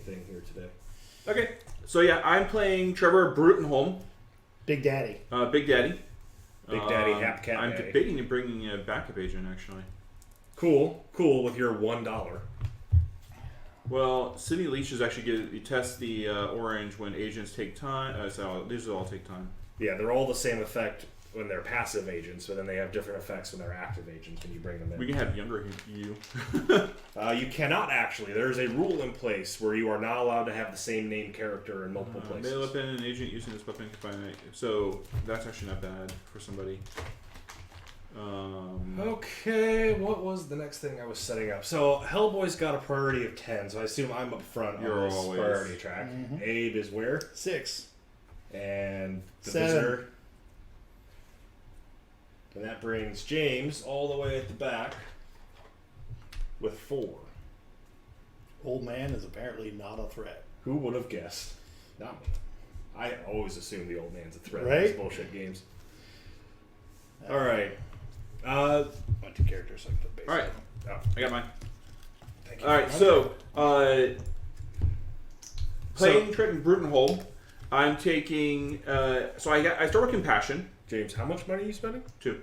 anything here today. Okay. So yeah, I'm playing Trevor Brutenholm. Big Daddy. Big Daddy. Big Daddy Hapcat. I'm debating bringing a backup agent, actually. Cool with your $1. Well, City Leashes actually you test the orange when agents take time. So these all take time. Yeah, they're all the same effect when they're passive agents, but then they have different effects when they're active agents when you bring them in. We can have younger you. You cannot actually. There's a rule in place where you are not allowed to have the same name character in multiple places. Melee weapon, an agent using this weapon can find it. So that's actually not bad for somebody. Okay, what was the next thing I was setting up? So Hellboy's got a priority of 10, so I assume I'm up front on this priority track. Mm-hmm. Abe is where? 6. And the 7. visitor. And that brings James all the way at the back with 4. Old man is apparently not a threat. Who would have guessed? Not me. I always assume the old man's a threat right? in these bullshit games. All right. My 2 characters I put base. All right. Oh, I got mine. thank you. All right. So playing Trevor Brutenholm, I'm taking. So I start with Compassion. James, how much money are you spending? 2.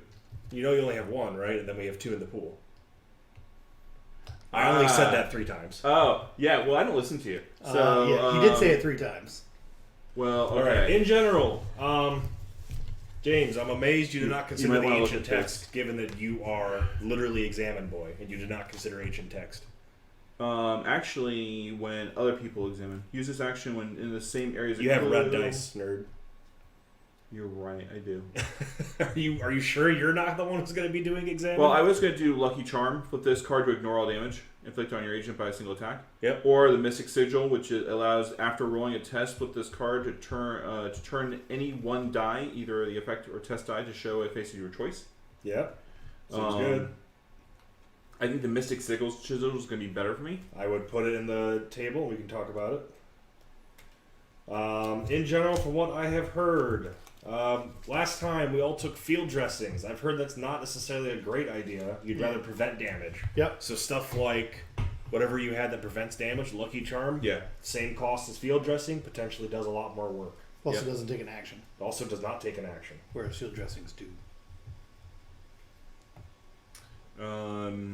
You know you only have 1, right? And then we have 2 in the pool. I only said that 3 times. Oh, yeah. Well, I don't listen to you. So yeah, he did say it 3 times. Well, okay. All right. In general, James, I'm amazed you did not consider the ancient text, given that you are literally examine boy, and you did not consider ancient text. Actually, when other people examine, use this action when in the same areas. You have red dice, nerd. You're right, I do. Are you sure you're not the one who's going to be doing examine? Well, I was going to do Lucky Charm. Flip this card to ignore all damage. Inflict on your agent by a single attack. Yep. Or the Mystic Sigil, which allows, after rolling a test, flip this card to turn any one die, either the effect or test die, to show a face of your choice. Yep. Sounds good. I think the Mystic Sigil is going to be better for me. I would put it in the table. We can talk about it. In general, from what I have heard, last time we all took field dressings. I've heard that's not necessarily a great idea. You'd rather prevent damage. Yep. So stuff like whatever you had that prevents damage, Lucky Charm, same cost as field dressing, potentially does a lot more work. Also doesn't take an action. Also does not take an action. Whereas field dressings do.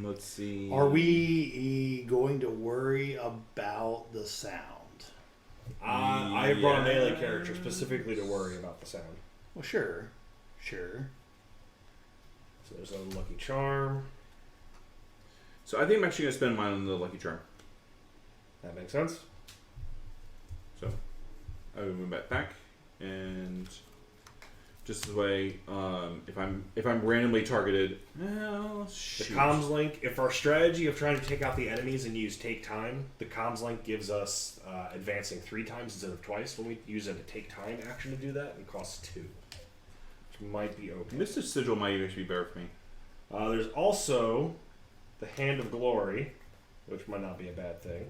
Let's see. Are we going to worry about the sound? I brought a melee character specifically to worry about the sound. Well, sure. So there's a Lucky Charm. So I think I'm actually going to spend mine on the Lucky Charm. That makes sense. So I will move back, and just the way, if I'm randomly targeted, well, the comms link. If our strategy of trying to take out the enemies and use take time, the comms link gives us advancing 3 times instead of twice. When we use a take time action to do that, it costs 2, which might be okay. Mr. Sigil might actually be better for me. There's also the Hand of Glory, which might not be a bad thing.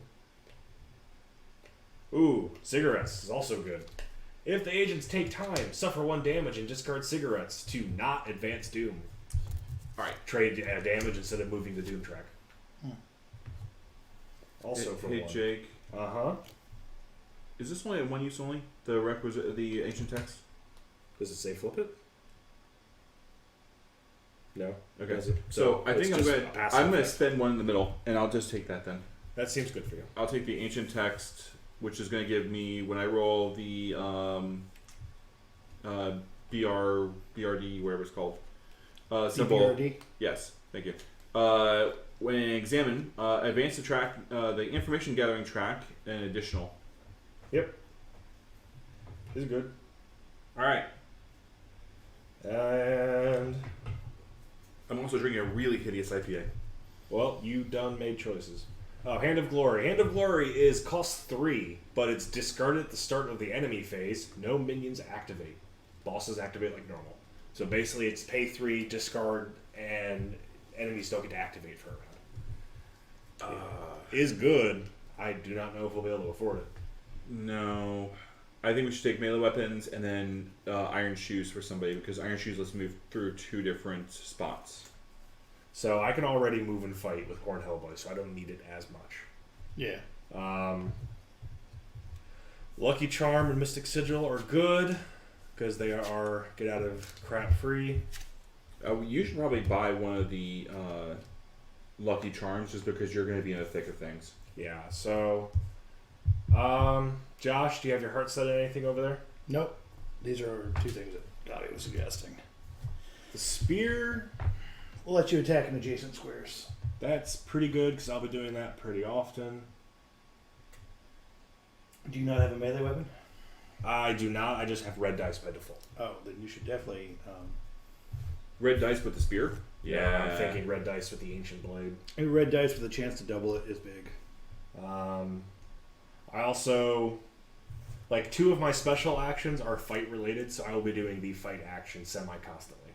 Ooh, cigarettes is also good. If the agents take time, suffer 1 damage, and discard cigarettes to not advance Doom. Alright, trade damage instead of moving the Doom track. Also for 1. Jake. Uh-huh. Is this only a 1 use only? The ancient text? Does it say flip it? No. Okay. So I think I'm gonna spend 1 in the middle, and I'll just take that then. That seems good for you. I'll take the ancient text, which is going to give me, when I roll the B.R.D, whatever it's called. Symbol. B.P.R.D? Yes, thank you. When examine, advance the track, the information gathering track, and additional. Yep. This is good. Alright. And I'm also drinking a really hideous IPA. Well, you done made choices. Hand of Glory. Hand of Glory is cost 3, but it's discarded at the start of the enemy phase. No minions activate. Bosses activate like normal. So basically it's pay 3, discard, and enemies don't get to activate for a time. Is good. I do not know if we'll be able to afford it. No. I think we should take melee weapons and then Iron Shoes for somebody, because Iron Shoes lets move through 2 different spots. So I can already move and fight with Horn Hellboy, so I don't need it as much. Yeah. Lucky Charm and Mystic Sigil are good because they are get out of crap free. You should probably buy one of the Lucky Charms just because you're going to be in the thick of things. Yeah, so... Josh, do you have your heart set on anything over there? Nope. These are two things that Dottie was suggesting. The spear... We'll let you attack in adjacent squares. That's pretty good because I'll be doing that pretty often. Do you not have a melee weapon? I do not. I just have red dice by default. Oh, then you should definitely... Red dice with the spear? Yeah, I'm thinking red dice with the ancient blade. red dice with a chance to double it is big. I also... Like, 2 of my special actions are fight related, so I will be doing the fight action semi-constantly.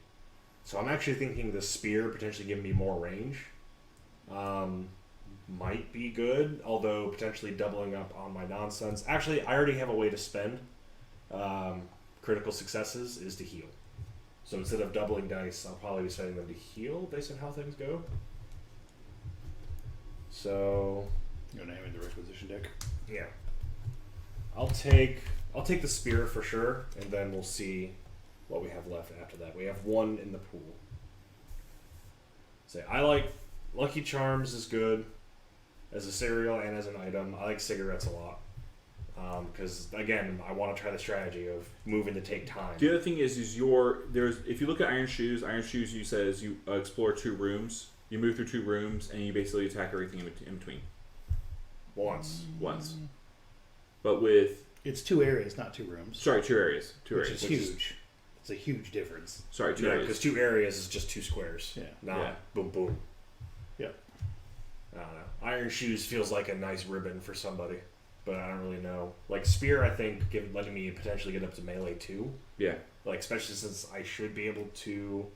So I'm actually thinking the spear potentially giving me more range. Might be good, although potentially doubling up on my nonsense. Actually, I already have a way to spend critical successes is to heal. So instead of doubling dice, I'll probably be spending them to heal based on how things go. So... You want to have in the requisition deck? Yeah. I'll take the spear for sure, and then we'll see what we have left after that. We have 1 in the pool. So I like Lucky Charms is good as a cereal and as an item. I like cigarettes a lot because again, I want to try the strategy of moving to take time. The other thing is if you look at Iron Shoes you says you explore 2 rooms, you move through 2 rooms, and you basically attack everything in between. Once. But with... It's 2 areas, not 2 rooms. Sorry, 2 areas. Which is huge. It's a huge difference. Sorry, 2 Yeah, areas. because 2 areas is just 2 squares. Yeah. Not boom boom. Yep. I don't know. Iron Shoes feels like a nice ribbon for somebody, but I don't really know. Like Spear, I think, letting me potentially get up to melee 2. Yeah. Like, especially since I should be able to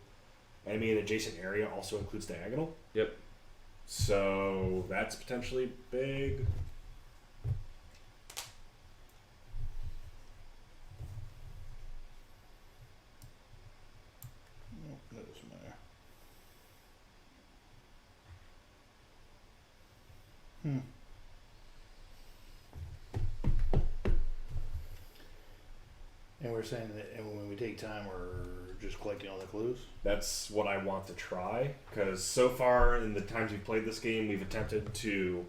enemy an adjacent area also includes diagonal. Yep. So that's potentially big. That doesn't matter. And we're saying that when we take time, we're just collecting all the clues? That's what I want to try, because so far in the times we've played this game, we've attempted to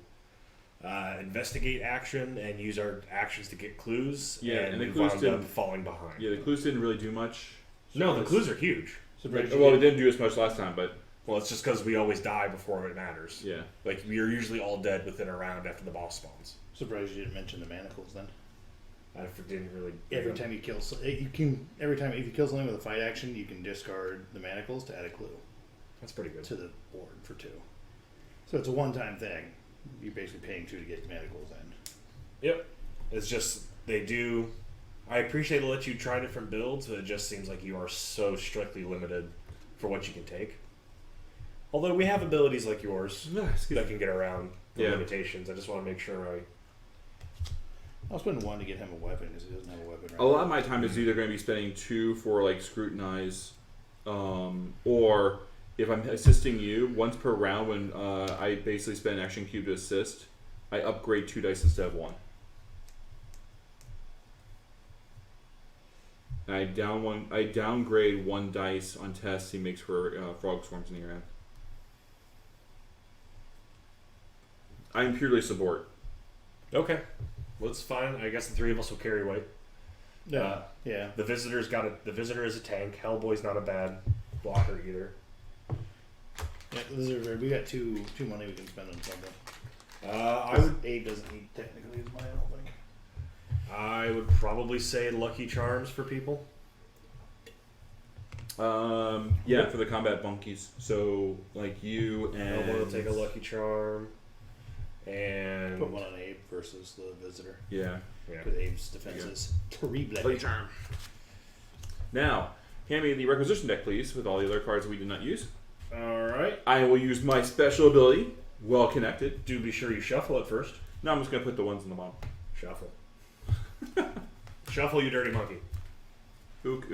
investigate action and use our actions to get clues. Yeah, and the we've clues wound didn't up falling behind. Yeah, the clues didn't really do much. No, the clues are huge. Well, it didn't do as much last time, but... Well, it's just because we always die before it matters. Yeah. Like, we're usually all dead within a round after the boss spawns. Surprised you didn't mention the manacles then. I didn't really... Every time you kill, if you kill something with a fight action, you can discard the manacles to add a clue. That's pretty good. To the board for 2. So it's a one-time thing. You're basically paying 2 to get manacles in. Yep. It's just, they do... I appreciate they let you try different builds, but it just seems like you are so strictly limited for what you can take. Although we have abilities like yours that can get around the limitations. I just want to make sure I'll spend 1 to get him a weapon because he doesn't have a weapon right A lot of my time is either going to be spending 2 for like scrutinize, or if I'm assisting you once per round when I basically spend an action cube to assist, I upgrade 2 dice instead of 1. And I downgrade 1 dice on tests he makes for frog swarms in the area. I'm purely support. Okay. Well, it's fine. I guess the 3 of us will carry weight. Yeah. Yeah. The visitor is a tank. Hellboy's not a bad blocker either. Yeah, we got two money we can spend on something. Abe doesn't need technically his money, I don't think. I would probably say Lucky Charms for people. Yeah, for the combat bunkies. So like you and I want to take a Lucky Charm. And put 1 on Abe versus the visitor. Yeah. Because Abe's defense is terrible. Lucky Charm. Now, hand me the requisition deck, please, with all the other cards we did not use. Alright. I will use my special ability, Well Connected. Do be sure you shuffle it first. No, I'm just going to put the ones in the bottom. Shuffle. Shuffle, you dirty monkey. Ook.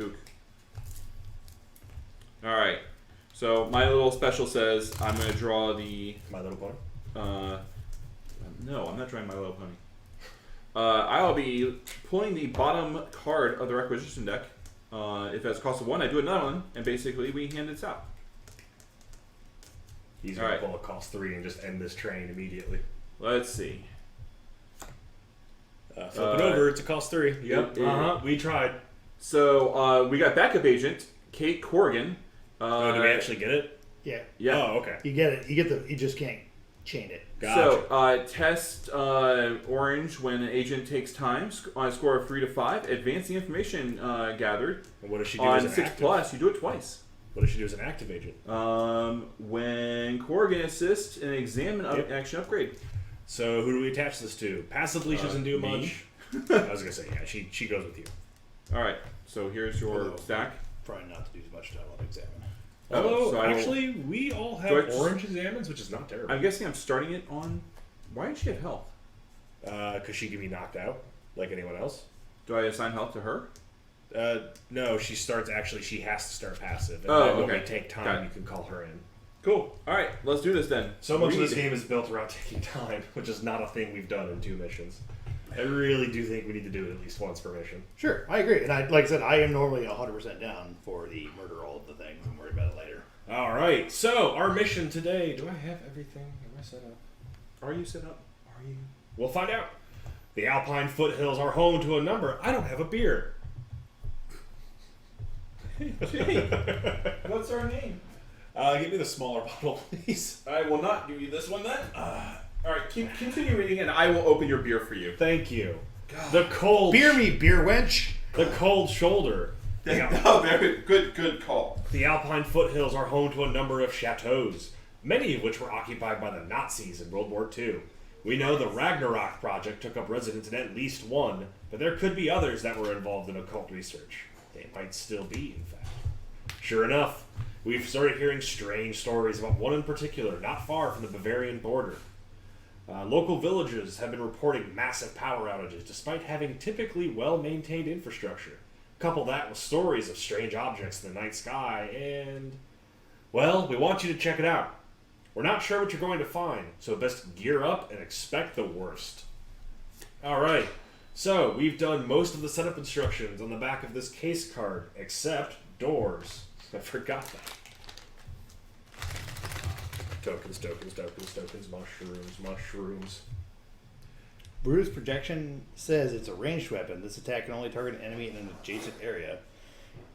Alright. So, my little special says I'm going to draw the... My Little Pony? No, I'm not drawing My Little Pony. I'll be pulling the bottom card of the requisition deck. If it has a cost of 1, I do another one, and basically we hand this out. He's going to pull a cost 3 and just end this train immediately. Let's see. Flip it over, it's a cost 3. Yep, we tried. So we got backup agent, Kate Corrigan. Do we actually get it? Yeah. Yeah. Oh, okay. You get it. You just can't chain it. Gotcha. So, test orange when an agent takes time on a score of 3 to 5. Advance the information gathered. And what does she do On as an 6 active? plus, you do it twice. What does she do as an active agent? When Corrigan assists an examine action upgrade. So who do we attach this to? Passively, she doesn't do me. much. I was going to say, yeah, she goes with you. Alright, so here's your stack. Probably not to do as much time on examine. Although, so actually, we all Do I have just- orange examines, which is not terrible. I'm guessing I'm starting it on... Why does she have health? Because she can be knocked out, like anyone else. Do I assign health to her? No, she starts, actually, she has to start passive. And Oh, then when okay. we take Got time, it. you can call her in. Cool. Alright, let's do this then. So much of this Read. game is built around taking time, which is not a thing we've done in 2 missions. I really do think we need to do it at least once per mission. Sure, I agree. And like I said, I am normally 100% down for the murder all of the things and worry about it later. All right, so our mission today. Do I have everything? Am I set up? Are you set up? Are you? We'll find out. The Alpine foothills are home to a number. I don't have a beer. Jake, what's our name? Give me the smaller bottle, please. I will not give you this one then. Alright, continue reading and I will open your beer for you. Thank you. The cold. Beer me, beer wench! The cold shoulder. Oh, very good call. The Alpine foothills are home to a number of chateaus, many of which were occupied by the Nazis in World War II. We know the Ragnarok project took up residence in at least one, but there could be others that were involved in occult research. They might still be, in fact. Sure enough, we've started hearing strange stories about one in particular, not far from the Bavarian border. Local villages have been reporting massive power outages, despite having typically well-maintained infrastructure. Couple that with stories of strange objects in the night sky, and... well, we want you to check it out. We're not sure what you're going to find, so best gear up and expect the worst. Alright, so we've done most of the setup instructions on the back of this case card, except doors. I forgot that. Tokens, mushrooms. Bruce's projection says it's a ranged weapon. This attack can only target an enemy in an adjacent area.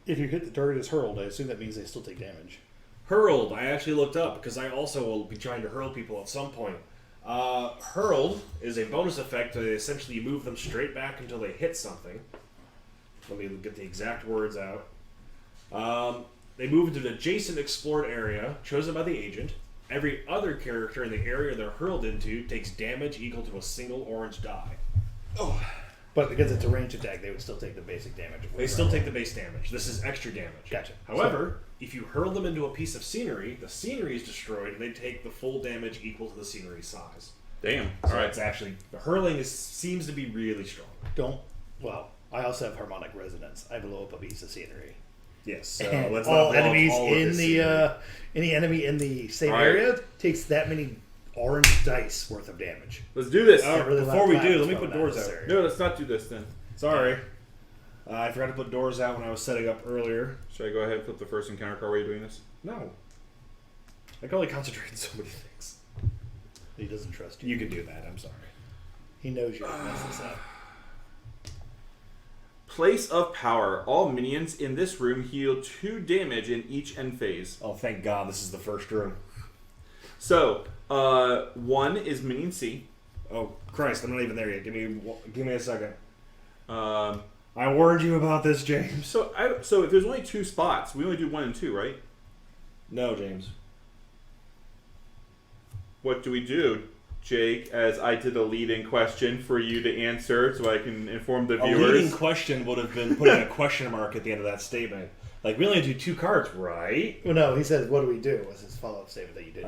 If you hit the target is hurled, I assume that means they still take damage. Hurled, I actually looked up because I also will be trying to hurl people at some point. Hurled is a bonus effect that essentially you move them straight back until they hit something. Let me get the exact words out. They move into an adjacent explored area chosen by the agent. Every other character in the area they're hurled into takes damage equal to a single orange die. Oh. But because it's a ranged attack, they would still take the basic damage. They still take the base damage. This is extra damage. Gotcha. However, if you hurl them into a piece of scenery, the scenery is destroyed, and they take the full damage equal to the scenery size. Damn. So Alright. it's actually the hurling seems to be really strong. Well, I also have harmonic resonance. I blow up a piece of scenery. Yes. So And let's all not blow up enemies all of in this the scenery. any enemy in the same Alright. area takes that many orange dice worth of damage. Let's do this. Can't really Before let we it do, fly, let me it's put probably doors not out. necessary. No, let's not do this then. Sorry. I forgot to put doors out when I was setting up earlier. Should I go ahead and flip the first encounter card while you're doing this? No. I can only concentrate on so many things. He doesn't trust you. You can do that. I'm sorry. He knows you're gonna mess this up. Place of power. All minions in this room heal 2 damage in each end phase. Oh, thank God this is the first room. So, 1 is minion C. Oh, Christ, I'm not even there yet. Give me a second. Um, I warned you about this, James. so if there's only 2 spots, we only do 1 and 2, right? No, James. What do we do, Jake, as I did a lead-in question for you to answer so I can inform the A viewers? leading question would have been putting a question mark at the end of that statement. Like, we only do 2 cards, right? Well, no, he says, "What do we do?" Was his follow-up statement that you did.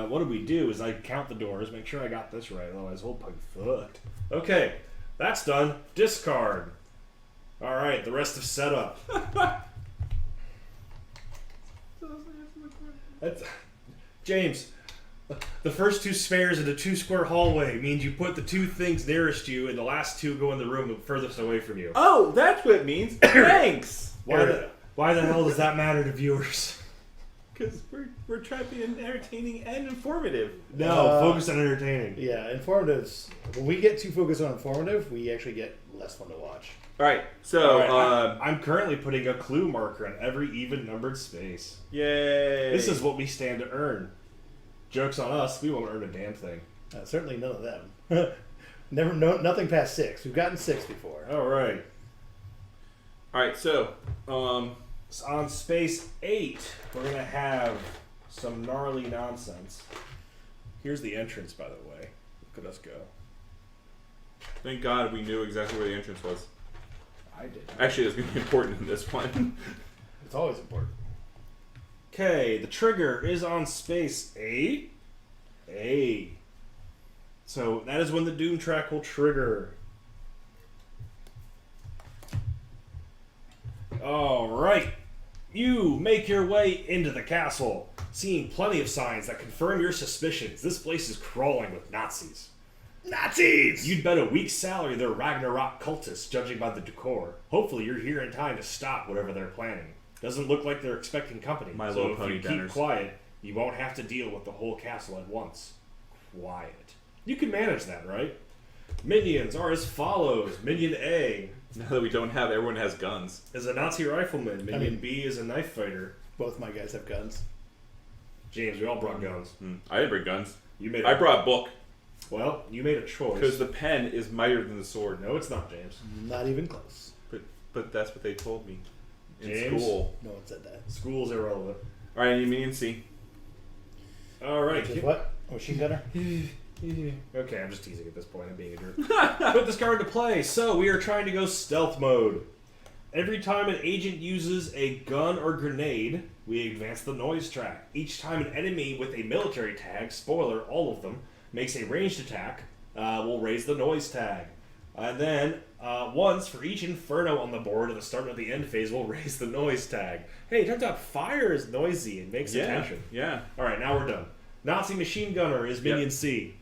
What do we do is I count the doors, make sure I got this right, otherwise we'll be fucked. Okay, that's done. Discard. Alright, the rest of setup. That's, James, The first 2 spares in a 2-square hallway means you put the 2 things nearest you, and the last 2 go in the room furthest away from you. Oh, that's what it means. Thanks. Why the hell does that matter to viewers? Because we're trying to be entertaining and informative. No, focus on entertaining. Yeah, informatives. When we get too focused on informative, we actually get less fun to watch. All right, so I'm currently putting a clue marker on every even-numbered space. yay! This is what we stand to earn. Joke's on us, we won't earn a damn thing. Certainly none of them. Nothing past 6. We've gotten 6 before. All right. All right, so On space 8, we're going to have some gnarly nonsense. Here's the entrance, by the way. Look at us go. thank God we knew exactly where the entrance was. I did. Actually, it's going to be important in this one. It's always important. Okay, the trigger is on space 8. A. So that is when the Doom track will trigger. Alright. You make your way into the castle, seeing plenty of signs that confirm your suspicions. This place is crawling with Nazis. Nazis! You'd bet a week's salary they're Ragnarok cultists, judging by the decor. Hopefully you're here in time to stop whatever they're planning. Doesn't look like they're expecting company. My so Little if Pony you banners. keep quiet, you won't have to deal with the whole castle at once. Quiet. You can manage that, right? Minions are as follows. Minion A Now that we don't have, everyone has guns. is a Nazi rifleman. Minion B is a knife fighter. Both my guys have guns. James, we all brought guns. I didn't bring guns. You made. I brought a book Well, you made a choice. because the pen is mightier than the sword. No, it's not, James. Not even close. But that's what they told me in James? school. No one said that. School's irrelevant. All right, I need Minion C. All right. Which is what? A machine gunner? Okay, I'm just teasing at this point. I'm being a jerk. Put this card to play. So we are trying to go stealth mode. Every time an agent uses a gun or grenade, we advance the noise track. Each time an enemy with a military tag, spoiler, all of them, makes a ranged attack, we'll raise the noise tag. And then, once for each inferno on the board at the start of the end phase, we'll raise the noise tag. Hey, it turns out fire is noisy and makes attention. Yeah. Alright, now we're done. Nazi machine gunner is Minion C.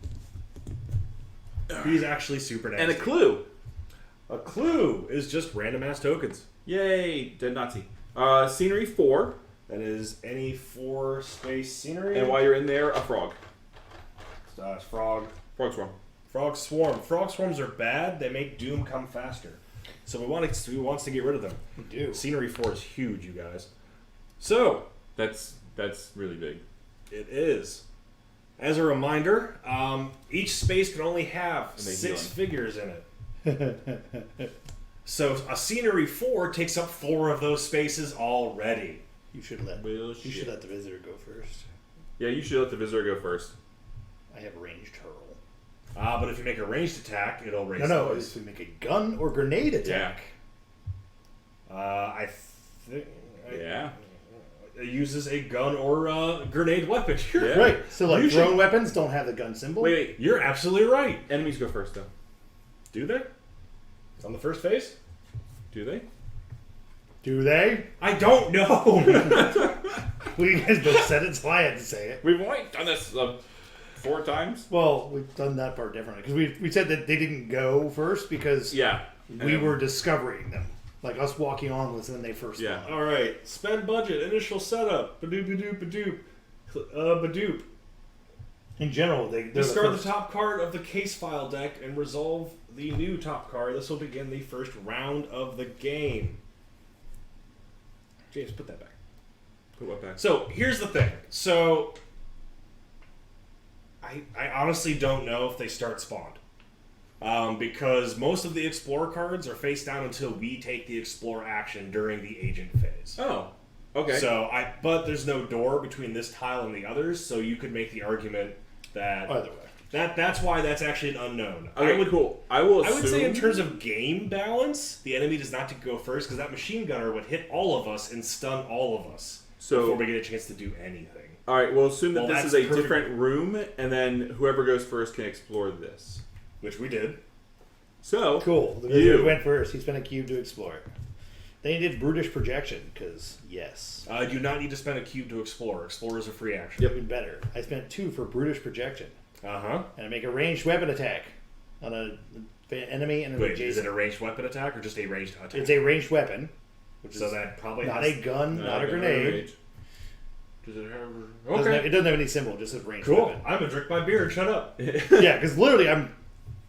He's actually super nasty. And a clue. A clue is just random ass tokens. Yay, dead Nazi. Scenery 4. That is any 4 space scenery. And while you're in there, a frog. Frog. Frog swarm. Frog swarm. Frog swarms are bad. They make Doom come faster. So we wants to get rid of them. We do. Scenery 4 is huge, you guys. So That's really big. it is. As a reminder, each space can only have And they 6 heal 'em. figures in it. So a scenery 4 takes up 4 of those spaces already. You should let the visitor go first. Yeah, you should let the visitor go first. I have ranged hurl. But if you make a ranged attack, it'll raise No, noise. if we make a gun or grenade attack. I think Yeah. it uses a gun or grenade weapon. You're Yeah. Right. So like Usually- thrown weapons don't have the gun symbol. Wait. You're absolutely right. Enemies go first, though. Do they? On the first phase? Do they? Do they? I don't know. Well, you guys both said it, so I had to say it. We've only done this 4 times. Well, we've done that part differently because we said that they didn't go first because Yeah. we were discovering them. Like us walking on was when they first Yeah. spawned. All right. Spend budget. Initial setup. Badoop, badoop, badoop. Badoop. In general, they're Discard the first. top card of the case file deck and resolve the new top card. This will begin the first round of the game. James, put that back. Put what back? So here's the thing. So I honestly don't know if they start spawned. Because most of the Explorer cards are face down until we take the Explorer action during the agent phase. Oh. Okay. But there's no door between this tile and the others, so you could make the argument that Either way. that's why that's actually an unknown. Okay, cool. I will assume... I would say in terms of game balance, the enemy does not to go first because that machine gunner would hit all of us and stun all of us before we get a chance to do anything. All right, we'll assume that this is that's a perfect. different room, and then whoever goes first can explore this. Which we did. So, Cool. The visitor went first. He spent a cube to explore it. They did brutish projection because yes. You do not need to spend a cube to explore. Explore is a free action. Even better. I spent 2 for brutish projection, Uh-huh. and I make a ranged weapon attack on an enemy and an Wait, adjacent. is it a ranged weapon attack or just a ranged attack? It's a ranged weapon, which so is that probably not has... a gun, not a gun, grenade. Does it have... It doesn't have any symbol, just a ranged Cool. weapon. I'm gonna drink my beer and shut up. Yeah, because literally I'm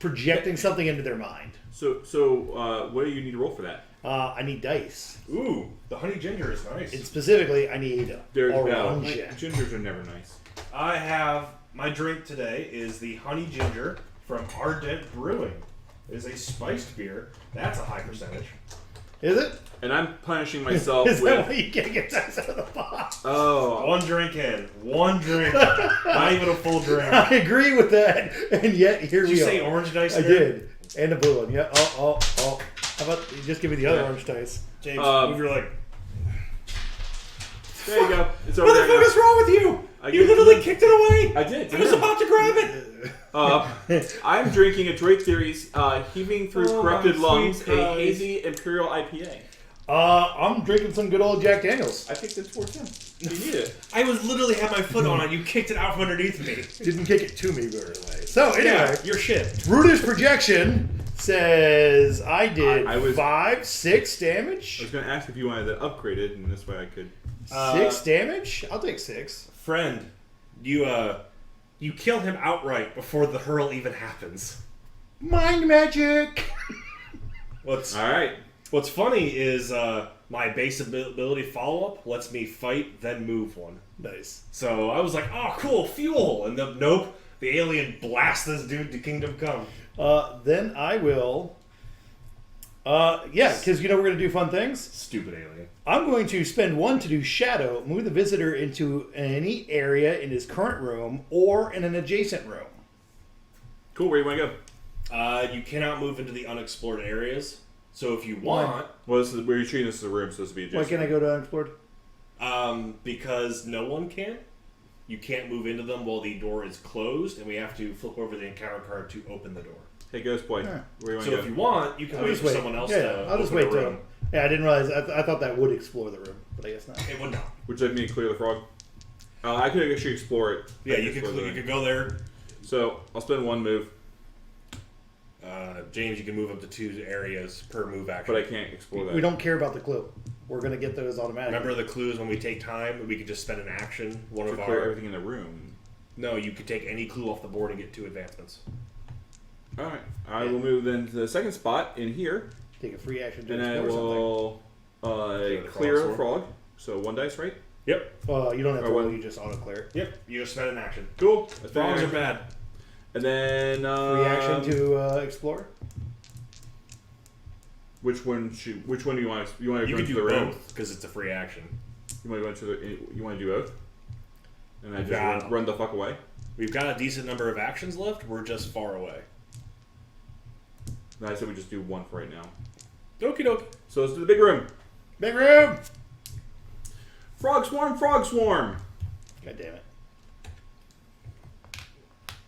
projecting something into their mind. So what do you need to roll for that? I need dice. Ooh, the honey ginger is nice. And specifically, I need There's orange. Gingers are never nice. I have... My drink today is the honey ginger from Ardent Brewing. It is a spiced beer. That's a high percentage. Is it? And I'm punishing myself Is with... that why you can't get dice out of the box? Oh. One drink in. One drink. Not even a full drink. I agree with that, and yet here Did we you are. say orange dice? I there? did, and a blue one. Yeah. Oh. How about you just give me the other Yeah. orange dice? James, move your leg. There you go. It's over What the there fuck now. is wrong with you? I You give it to literally them. kicked it away. I did. I was about to grab it. I'm drinking a Drake Theory's Heaving Through Oh, Corrupted my Lungs, sweet a eyes. hazy Imperial IPA. I'm drinking some good old Jack Daniels. I picked it towards him. You need it. I was literally had my foot on it. You kicked it out from underneath me. Didn't kick it to me very way. So anyway, Yeah, you're shit. brutish projection says I did I was- 5, 6 I damage. was going to ask if you wanted to upgrade it, and this way I could. 6 damage. I'll take 6. Friend, you kill him outright before the hurl even happens. Mind magic. What's All right. What's funny is my base ability follow-up lets me fight, then move one. Nice. So I was like, oh, cool, fuel. And nope, the alien blasts this dude to Kingdom Come. Then I will. Yeah, because you know we're gonna do fun things. Stupid alien. I'm going to spend 1 to do shadow, move the visitor into any area in his current room or in an adjacent room. Cool. Where do you want to go? You cannot move into the unexplored areas. So if you Why? want, Well, this is where you're treating this as a room, so this would be Why can't I go to unexplored? because no one can, you can't move into them while the door is closed, and we have to flip over the encounter card to open the door. Hey, Ghost Boy. Yeah. Where do you want So to if go? you want, you can I'll wait just for wait. someone else Yeah, to I'll just open wait a till. room. Yeah, I didn't realize. I thought that would explore the room, but I guess not. It would not. Would you like me to clear the frog? I could actually explore it. Yeah, I you explore the- could go there. So I'll spend 1 move, James, you can move up to 2 areas per move action. but I can't explore that. We don't care about the clue. We're gonna get those automatically. Remember the clues when we take time? We could just spend an action. One to of clear our. everything in the room. No, you could take any clue off the board and get 2 advancements. All right. I will move then to the second spot in here, Take a free action to and I explore will the clear frog a frog. So 1 dice, right? Yep. something. You don't have to Or roll. one. You just auto clear. Yep. You just spend an action. Cool. Frogs are bad. And then Free action to explore. Which one do you want? You want to You go can into do the room? both because it's a free action. You want to go into the? You want to do both? And I just Yeah. run the fuck away. We've got a decent number of actions left. We're just far away. No, I said we just do 1 for right now. Okie dokie. So let's do the big room. Big room. Frog swarm, frog swarm. God damn it.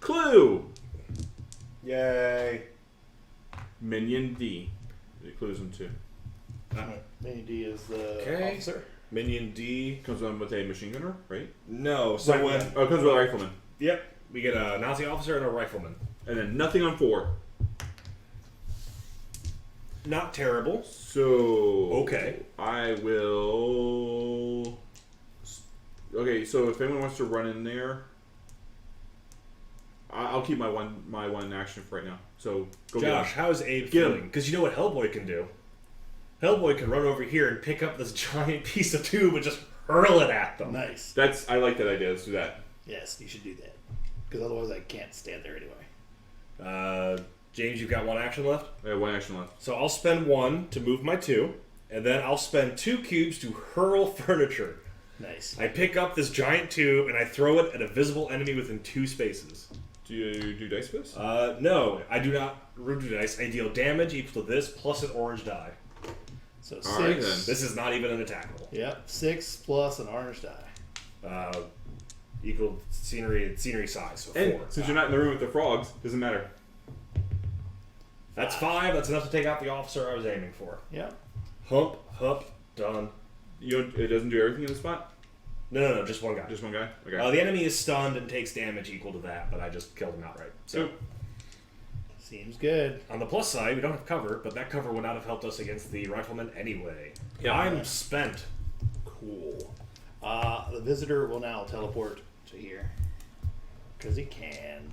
Clue. Yay. Minion D. It clues them too. Mini D is the Okay. officer. Minion D. Comes on with a machine gunner, right? No. So Right, when. yeah. Oh, it comes with a rifleman. Yep. We get a Nazi officer and a rifleman. And then nothing on 4. Not terrible. So Okay. I will. Okay, so if anyone wants to run in there, I'll keep my one action for right now. So go Josh, how's Abe Get him. feeling? Because you know what Hellboy can do. Hellboy can run over here and pick up this giant piece of tube and just hurl it at them. Nice. I like that idea. Let's do that. Yes, you should do that. Because otherwise I can't stand there anyway. James, you've got 1 action left. I have 1 action left. So I'll spend 1 to move my 2, and then I'll spend 2 cubes to hurl furniture. Nice. I pick up this giant tube and I throw it at a visible enemy within 2 spaces. Do you do dice for this? No, I do not root dice. I deal damage equal to this plus an orange die. So 6. All right, then. This is not even an attack roll. Yep. 6 plus an orange die. Equal scenery size, so 4. And since you're not in the room with the frogs, doesn't matter. That's 5. That's enough to take out the officer I was aiming for. Yep. Hump, done. It doesn't do everything in the spot? No, just one guy. Just one guy? Okay. The enemy is stunned and takes damage equal to that, but I just killed him outright. So, Seems good. on the plus side, we don't have cover, but that cover would not have helped us against the rifleman anyway. Yeah. I'm spent. Cool. The visitor will now teleport to here. Because he can.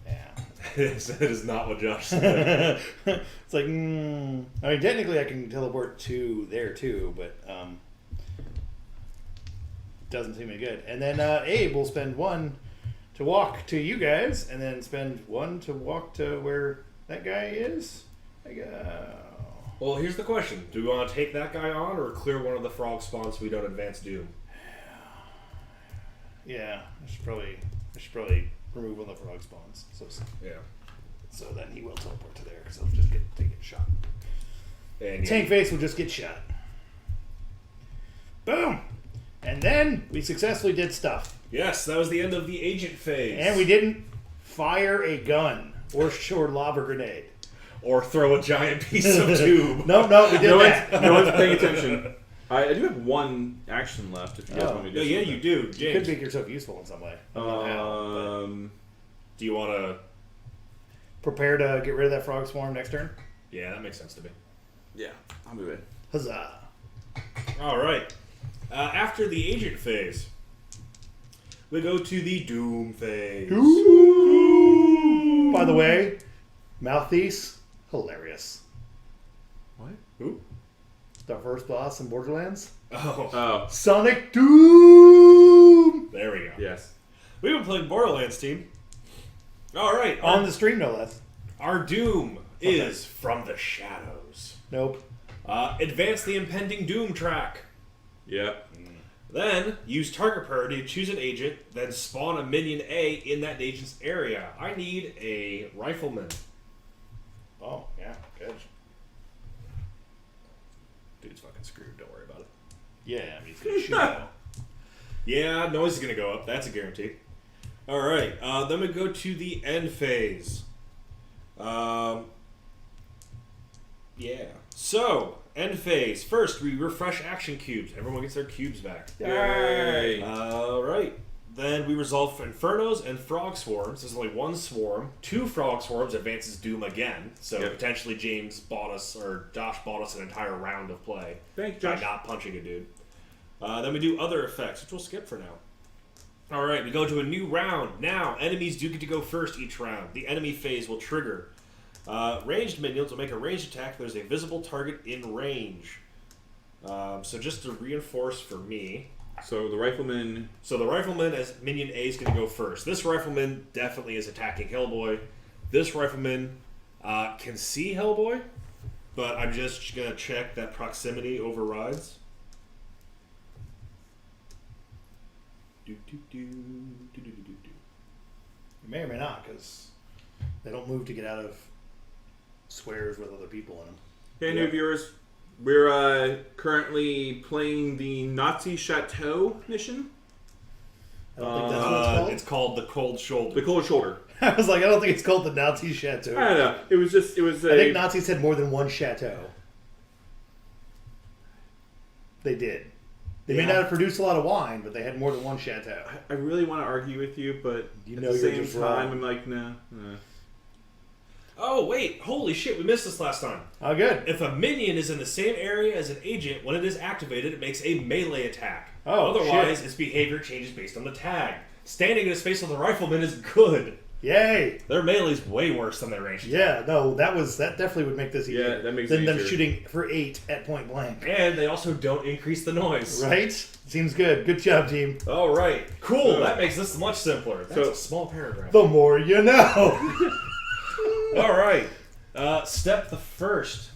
Yeah. That is not what Josh said. It's like, I mean, technically I can teleport to there too, but doesn't seem any good. And then Abe will spend 1 to walk to you guys, and then spend 1 to walk to where that guy is. Well, here's the question. Do we want to take that guy on or clear one of the frog spawns so we don't advance Doom? Yeah, I should probably remove one of the frog spawns. Yeah. So then he will teleport to there, because he'll just take a shot. And Tank face will just get shot. Boom! And then we successfully did stuff. Yes, that was the end of the agent phase. And we didn't fire a gun or lob a grenade. Or throw a giant piece of tube. No, we did that. No one's paying attention. I do have 1 action left if you guys want me to do Yeah, something. you do. You could James, make yourself useful in some way. I don't know how, do you want to... but prepare to get rid of that frog swarm next turn? Yeah, that makes sense to me. Yeah, I'll move it. Huzzah. All right. After the agent phase, we go to the Doom phase. By the way, Mouthpiece, hilarious. What? Who? The first boss in Borderlands. Oh, Sonic Doom! there we go. Yes. We've been playing Borderlands, team. All right. On the stream, no less. Our Doom is from the shadows. Nope. Advance the impending Doom track. Yep. Then, use target priority to choose an agent, then spawn a minion A in that agent's area. I need a rifleman. Oh, yeah, good. Dude's fucking screwed, don't worry about it. Yeah, I mean, he's gonna shoot now. Yeah, noise is going to go up, that's a guarantee. Alright, then we go to the end phase. Yeah. So, end phase. First, we refresh action cubes. Everyone gets their cubes back. Yay! Alright. Then we resolve Infernos and Frog Swarms. There's only 1 swarm. 2 Frog Swarms advances Doom again. So Yep. potentially James bought us, or Josh bought us an entire round of play. Thanks, By Josh. not punching a dude. Then we do other effects, which we'll skip for now. Alright, we go to a new round. Now, enemies do get to go first each round. The enemy phase will trigger. Ranged minions will make a ranged attack if there's a visible target in range. So just to reinforce for me. So the rifleman... So the rifleman as minion A is going to go first. This rifleman definitely is attacking Hellboy. This rifleman can see Hellboy, but I'm just going to check that proximity overrides. You may or may not, because they don't move to get out of squares with other people in them. Hey, new viewers. We're currently playing the Nazi Chateau mission. I don't think that's what it's called. It's called the Cold Shoulder. The Cold Shoulder. I was like, I don't think it's called the Nazi Chateau. I don't know. It was a... I think Nazis had more than 1 chateau. They did. They may not have produced a lot of wine, but they had more than 1 chateau. I really want to argue with you, but You at know the you're same just time, wrong. I'm like, nah. Oh, wait. Holy shit, we missed this last time. Oh, good. If a minion is in the same area as an agent, when it is activated, it makes a melee attack. Oh, Otherwise, shit. its behavior changes based on the tag. Standing in a space with a rifleman is good. Yay! Their melee's way worse than their ranged. Yeah, no, that definitely would make this easier. Yeah, that makes it than them easier. shooting for 8 at point blank. And they also don't increase the noise. Right? Seems good. Good job, team. All right. Cool. So- that makes this much simpler. That's So- a small paragraph. The more you know. All right. Step the first.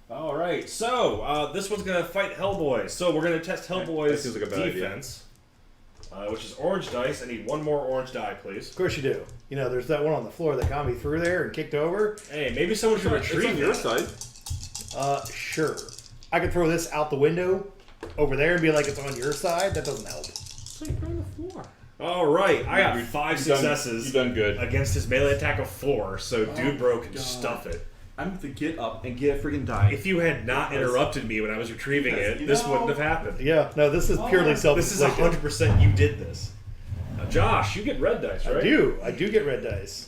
All right. So this one's gonna fight Hellboy. So we're gonna test Hellboy's That seems like a bad idea. defense, which is orange dice. I need 1 more orange die, please. Of course you do. You know, there's that one on the floor that got me through there and kicked over. Hey, maybe someone should It's retrieve on your that. side. Sure. I could throw this out the window over there and be like, it's on your side. That doesn't help. It's like on the floor. All right. I got You've 5 done- successes You've done good. against his melee attack of 4. So dude bro can stuff it. I'm to get up and get a freaking die. If you had not interrupted me when I was retrieving it, this wouldn't have happened. Yeah, no, this is purely self-inflicted. This is 100% you did this. Josh, you get red dice, right? I do get red dice.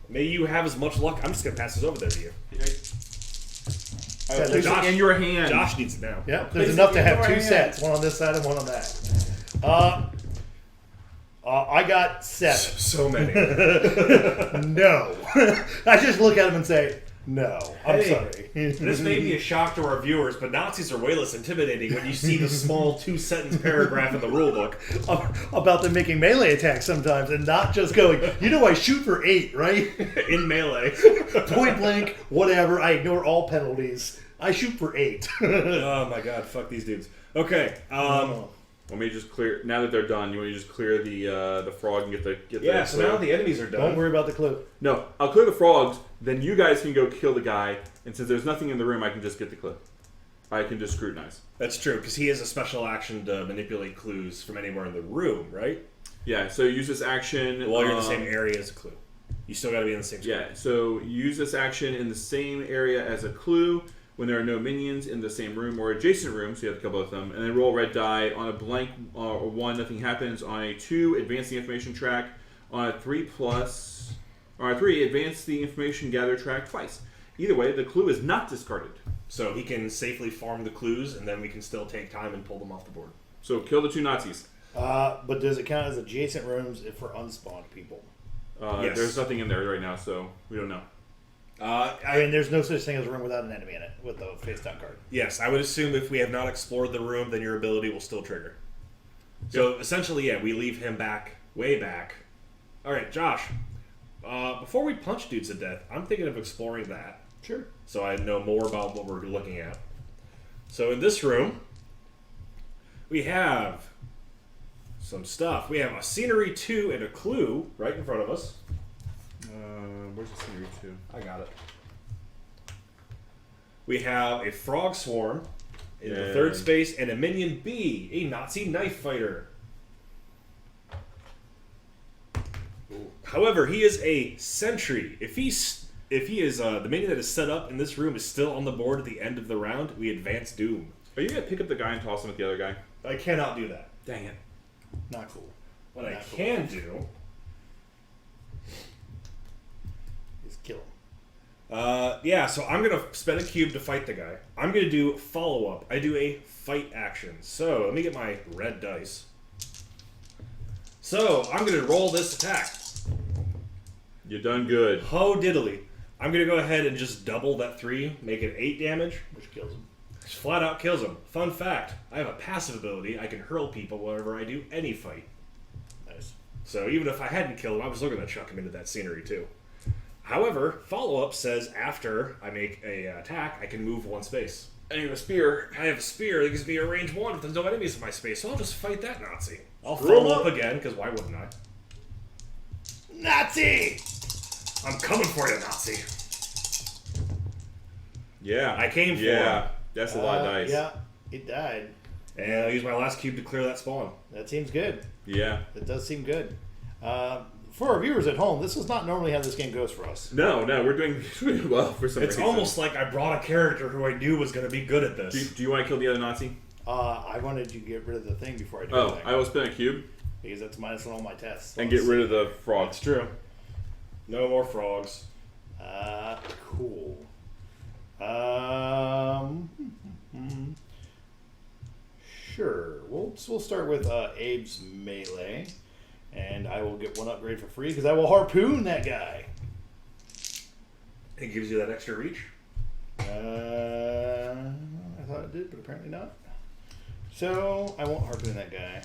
May you have as much luck. I'm just going to pass this over there to you. Yeah, there's Josh, in your hand. Josh needs it now. Yeah, there's enough to have two sets, one on this side and one on that. I got 7. So many. No. I just look at him and say, no. I'm sorry. This may be a shock to our viewers, but Nazis are way less intimidating when you see the small 2-sentence paragraph in the rulebook. About them making melee attacks sometimes and not just going, I shoot for 8, right? In melee. Point blank, whatever. I ignore all penalties. I shoot for 8. Oh my god, fuck these dudes. Okay, Want me to just clear, now that they're done, you want me to just clear the frog and get the yeah, so clue? now the enemies are done. Don't worry about the clue. No, I'll clear the frogs, then you guys can go kill the guy, and since there's nothing in the room, I can just get the clue. I can just scrutinize. That's true, because he has a special action to manipulate clues from anywhere in the room, right? Yeah, so use this action... While you're in the same area as a clue. You still gotta be in the same spot. Yeah, so use this action in the same area as a clue when there are no minions in the same room or adjacent room, so you have a couple of them, and then roll a red die. On a blank or 1, nothing happens. On a 2, advance the information track. On a 3 advance the information gather track twice. Either way, the clue is not discarded. So he can safely farm the clues, and then we can still take time and pull them off the board. So kill the 2 Nazis. But does it count as adjacent rooms for unspawned people? Yes. There's nothing in there right now, so we don't know. I mean, there's no such thing as a room without an enemy in it with the face down card. Yes, I would assume if we have not explored the room, then your ability will still trigger. So essentially, yeah, we leave him way back. All right, Josh. Before we punch dudes to death, I'm thinking of exploring that. Sure. So I know more about what we're looking at. So in this room, we have some stuff. We have a scenery 2 and a clue right in front of us. Where's the scenery 2? I got it. We have a frog swarm in the third space and a minion B, a Nazi knife fighter. Ooh. However, he is a sentry. If he is the minion that is set up in this room is still on the board at the end of the round, we advance Doom. Are you going to pick up the guy and toss him at the other guy? I cannot do that. Dang it. Not cool. What I can do is kill him. Yeah, so I'm going to spend a cube to fight the guy. I'm going to do follow-up. I do a fight action. So, let me get my red dice. So, I'm going to roll this attack. You done good. Ho diddly. I'm going to go ahead and just double that 3, make it 8 damage. Which kills him. Just flat out kills him. Fun fact, I have a passive ability. I can hurl people whenever I do any fight. Nice. So even if I hadn't killed him, I was looking to chuck him into that scenery too. However, follow-up says after I make a attack, I can move 1 space. And you have a spear. I have a spear that gives me a range 1 if there's no enemies in my space, so I'll just fight that Nazi. I'll Screw follow him up again, because why wouldn't I? Nazi! I'm coming for you, Nazi. Yeah. I came for Yeah. him. That's a lot of dice. Yeah, it died. And I'll use my last cube to clear that spawn. That seems good. Yeah. That does seem good. For our viewers at home, this is not normally how this game goes for us. No, we're doing well for some It's reason. almost like I brought a character who I knew was going to be good at this. Do you want to kill the other Nazi? I wanted to get rid of the thing before I do Oh, anything. I will spin a cube Because that's minus on all my tests. and get rid of the frogs. That's true. No more frogs. Cool. Sure. We'll start with Abe's melee, and I will get 1 upgrade for free because I will harpoon that guy. It gives you that extra reach. I thought it did, but apparently not. So I won't harpoon that guy.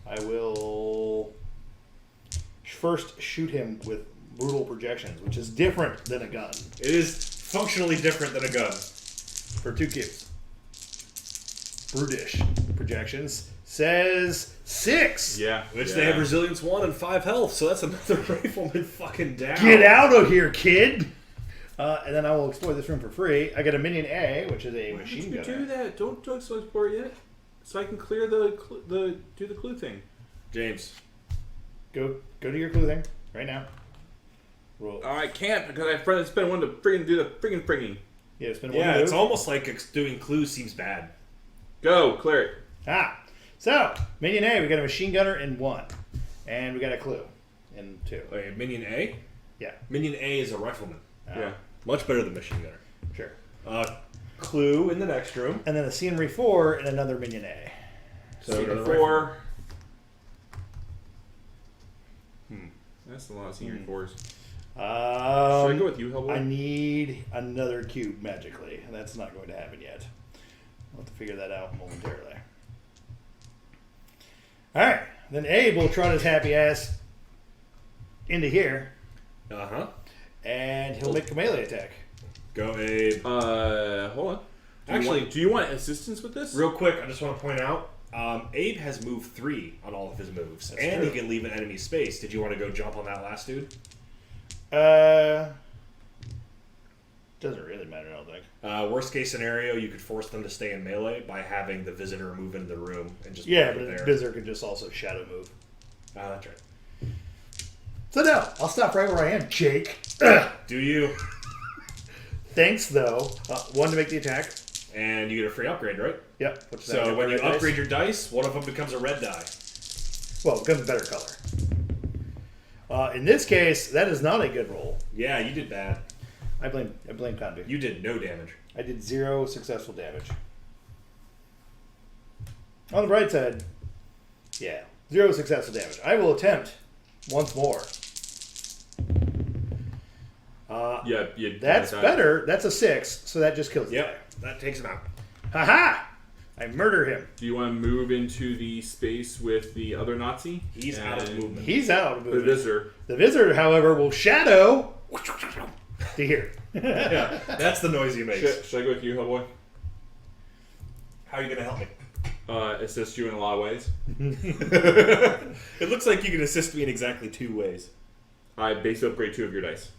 I will first shoot him with brutal projections, which is different than a gun. It is functionally different than a gun. For 2 cubes. Brutish projections says 6. Yeah. Which yeah. they have resilience 1 and 5 health, so that's another rifleman fucking down. Get out of here, kid! And then I will explore this room for free. I get a minion A, which is a Why machine don't you gunner. do that? Don't explore it yet. So I can clear do the clue thing. James. Go to your clue thing right now. roll. Oh, I can't because I spent one to friggin' do the friggin'. Yeah, spend one Yeah, move. it's almost like doing clues seems bad. Go, clear it. So, minion A, we got a machine gunner in 1. And we got a clue in 2. Wait, Minion A? Yeah. Minion A is a rifleman. Yeah. Much better than machine gunner. Sure. Clue in the next room. And then a scenery 4 and another minion A. So another 4. That's a lot of senior 4s. Should I go with you, Hellboy? I need another cube magically. That's not going to happen yet. I'll have to figure that out momentarily. Alright. Then Abe will trot his happy ass into here. Uh-huh. And he'll make a melee attack. Go Abe. Hold on. Do you want assistance with this? Real quick, I just want to point out, Abe has moved 3 on all of his moves. That's and true. he can leave an enemy space. Did you want to go jump on that last dude? Doesn't really matter, I don't think. Worst case scenario, you could force them to stay in melee by having the visitor move into the room and just Yeah, put but it the there. visitor can just also shadow move. That's right. So no, I'll stop right where I am, Jake. Do you? Thanks, though. 1 to make the attack. And you get a free upgrade, right? Yep. Which So when you upgrade your dice, one of them becomes a red die. well, it becomes a better color. In this case, that is not a good roll. Yeah, you did bad. I blame Conby. You did no damage. I did 0 successful damage. On the bright side, yeah, 0 successful damage. I will attempt once more. Yeah, That's better. That's a 6, so that just kills the guy. Yep, that takes him out. Ha-ha! I murder him. Do you want to move into the space with the other Nazi? He's out of movement. He's out of The movement. visitor. The visitor, however, will shadow to here. Yeah, that's the noise you make. Should I go with you, Hellboy? How are you going to help me? Assist you in a lot of ways. It looks like you can assist me in exactly 2 ways. I base upgrade 2 of your dice.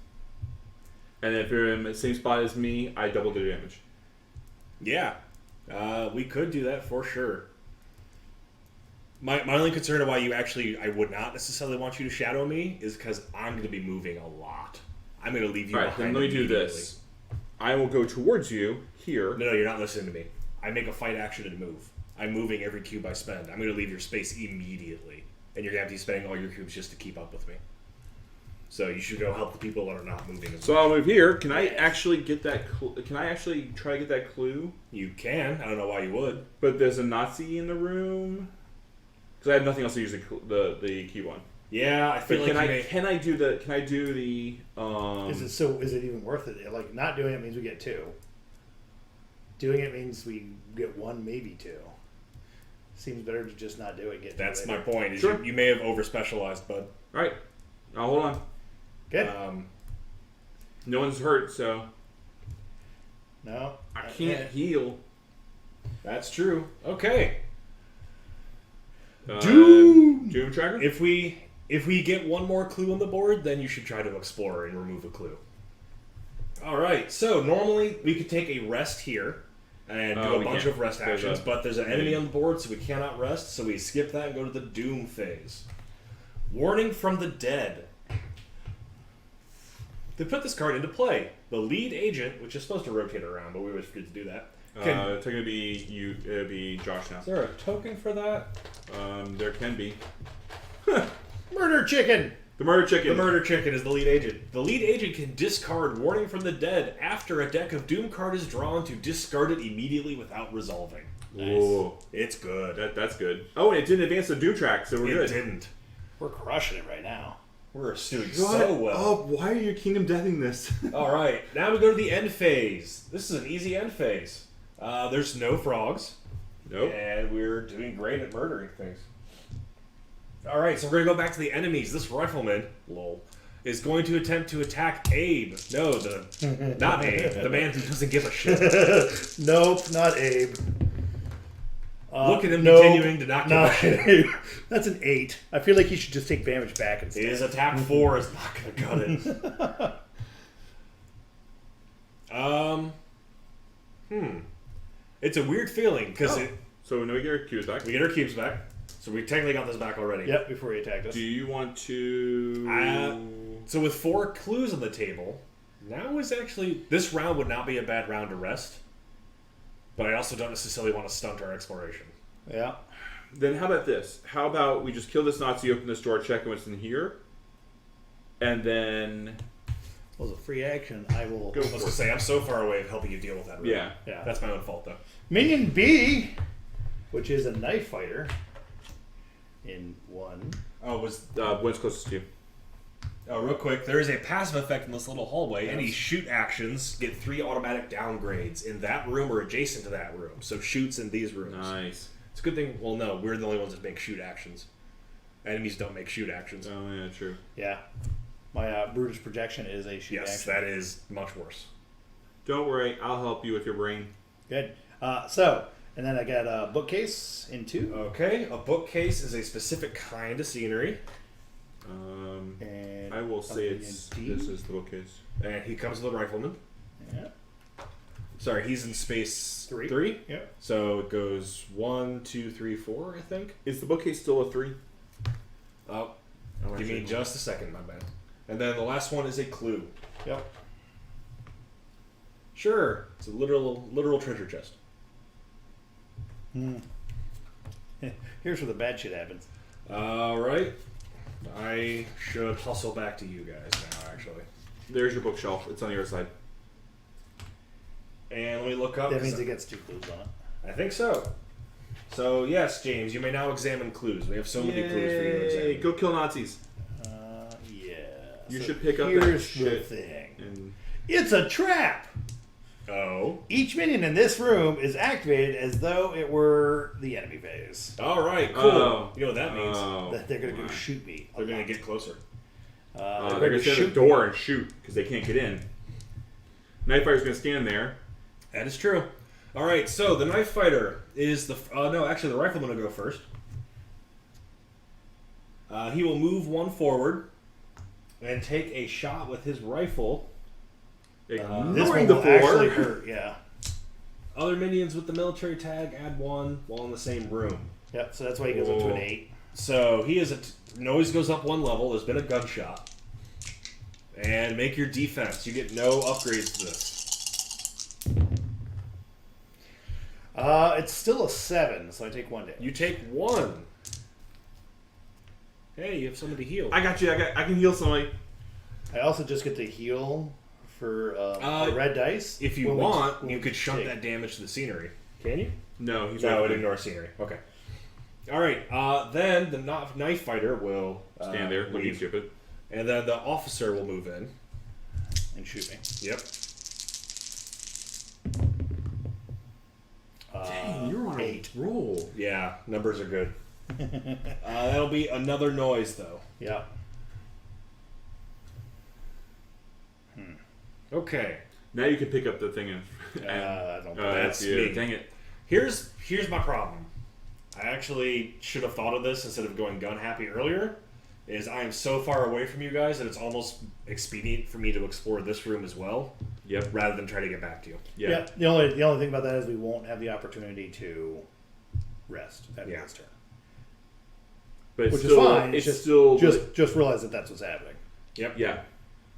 And if you're in the same spot as me, I double the damage. Yeah, we could do that for sure. My only concern of why I would not necessarily want you to shadow me is because I'm going to be moving a lot. I'm going to leave you Alright, then behind let me do immediately. this. I will go towards you here. No, you're not listening to me. I make a fight action and move. I'm moving every cube I spend. I'm going to leave your space immediately. And you're going to have to be spending all your cubes just to keep up with me. So you should go help the people that are not moving as So well. I'll move here. Can I actually get that? Can I actually try to get that clue? You can. I don't know why you would. But there's a Nazi in the room. Because I have nothing else to use the key one. Yeah, I feel But like can I do the? Can I do the? Is it even worth it? Like, not doing it means we get 2. Doing it means we get 1, maybe 2. Seems better to just not do it. Get That's to my later. point. Is Sure. you may have over specialized, bud. All right. Now hold on. Okay. No one's hurt, so No. I can't heal. That's true. Okay. Doom! Doom tracker. If we get one more clue on the board, then you should try to explore and remove a clue. All right. So normally we could take a rest here and do a we bunch can't. of rest There's actions, a- but there's an enemy on the board, so we cannot rest. So we skip that and go to the Doom phase. Warning from the dead. They put this card into play. The lead agent, which is supposed to rotate around, but we always forget to do that. It's gonna be you. It'll be Josh now. Is there a token for that? There can be Murder chicken! the murder chicken. The murder chicken is the lead agent. The lead agent can discard Warning from the Dead after a deck of Doom card is drawn to discard it immediately without resolving. Ooh, It's good. that's good. Oh, and it didn't advance the Doom track, so we're It good. didn't. We're crushing it right now. We're doing What? so well. Oh, why are you Kingdom Deathing this? All right, now we go to the end phase. This is an easy end phase. There's no frogs. Nope. And we're doing great at murdering things. All right, so we're going to go back to the enemies. This rifleman, lol, is going to attempt to attack Abe. No, not Abe. The man who doesn't give a shit. Nope, not Abe. Look at him nope, continuing to not give a not shit. Abe. That's an 8. I feel like he should just take damage back instead. His attack 4 is not going to cut it. It's a weird feeling because So now we get our cubes back. we get our cubes back. So we technically got this back already. Yep, before he attacked us. Do you want to? So with 4 clues on the table, now is actually... This round would not be a bad round to rest. But I also don't necessarily want to stunt our exploration. Yeah. Then how about this? How about we just kill this Nazi, open this door, check what's in here, and then... Well, as a free action, I will... Go. I was going to say, I'm so far away of helping you deal with that room. Yeah. Yeah. That's my own fault, though. Minion B, which is a knife fighter, in 1. Oh, one's closest to you. Oh, real quick, there is a passive effect in this little hallway. Any shoot actions get 3 automatic downgrades in that room or adjacent to that room. So shoots in these rooms. Nice. It's a good thing. Well, no, we're the only ones that make shoot actions. Enemies don't make shoot actions. Oh, yeah, true. Yeah. My Brutish projection is a shoot Yes, action. that is much worse. Don't worry, I'll help you with your brain. Good. And then I got a bookcase in 2. Okay, a bookcase is a specific kind of scenery. And I will say a this minion D. is the bookcase. And he comes with a rifleman. Yeah. Sorry, he's in space 3. 3? Yep. So it goes 1, 2, 3, 4, I think. Is the bookcase still a 3? Oh, Oh, give me actually, just a second, my bad. And then the last one is a clue. Yep. Sure, it's a literal treasure chest. Here's where the bad shit happens. All right, I should hustle back to you guys now, actually. There's your bookshelf. It's on the other side. And let me look up. That 'cause means it gets 2 clues on it. I think so. So yes, James, you may now examine clues. We have so many clues for you to examine. Go kill Nazis. Yeah. You So should pick up that here's the shit. thing. And It's a trap! Oh. Each minion in this room is activated as though it were the enemy phase. All right. Cool. Oh. You know what that means? That they're going to go shoot me. They're gonna get closer. they're going to stand at the door and shoot because they can't get in. Knife fighter's going to stand there. That is true. All right. So the knife fighter is the. No, actually, the rifleman will go first. He will move 1 forward and take a shot with his rifle. This Ignoring one the will actually 4. hurt, yeah. Other minions with the military tag add 1 while in the same room. Yep, so that's why he goes up to an 8. So he is noise goes up 1 level. There's been a gunshot. And make your defense. You get no upgrades to this. It's still a 7, so I take 1 damage. You take 1. Hey, you have somebody to heal. I got you. I can heal somebody. I also just get to heal for a red dice. If you when we- want, when you we could shunt take. that damage to the scenery. Can you? No, he's No, right it ignores scenery. Okay. All right. Then the knife fighter will Stand there, looking leave. stupid. And then the officer will move in. And shoot me. Yep. Dang, you're on 8. a roll. Yeah, numbers are good. That'll be another noise, though. Yeah. Okay. Now you can pick up the thing and. I don't That's that's you. me. Dang it. Here's my problem. I actually should have thought of this instead of going gun happy earlier. Is I am so far away from you guys that it's almost expedient for me to explore this room as well, Yep. rather than try to get back to you. Yeah. Yeah. The only thing about that is we won't have the opportunity to rest at Yeah. this turn. But it's Which still, is fine. It's just, still just realize that that's what's happening. Yep. Yeah.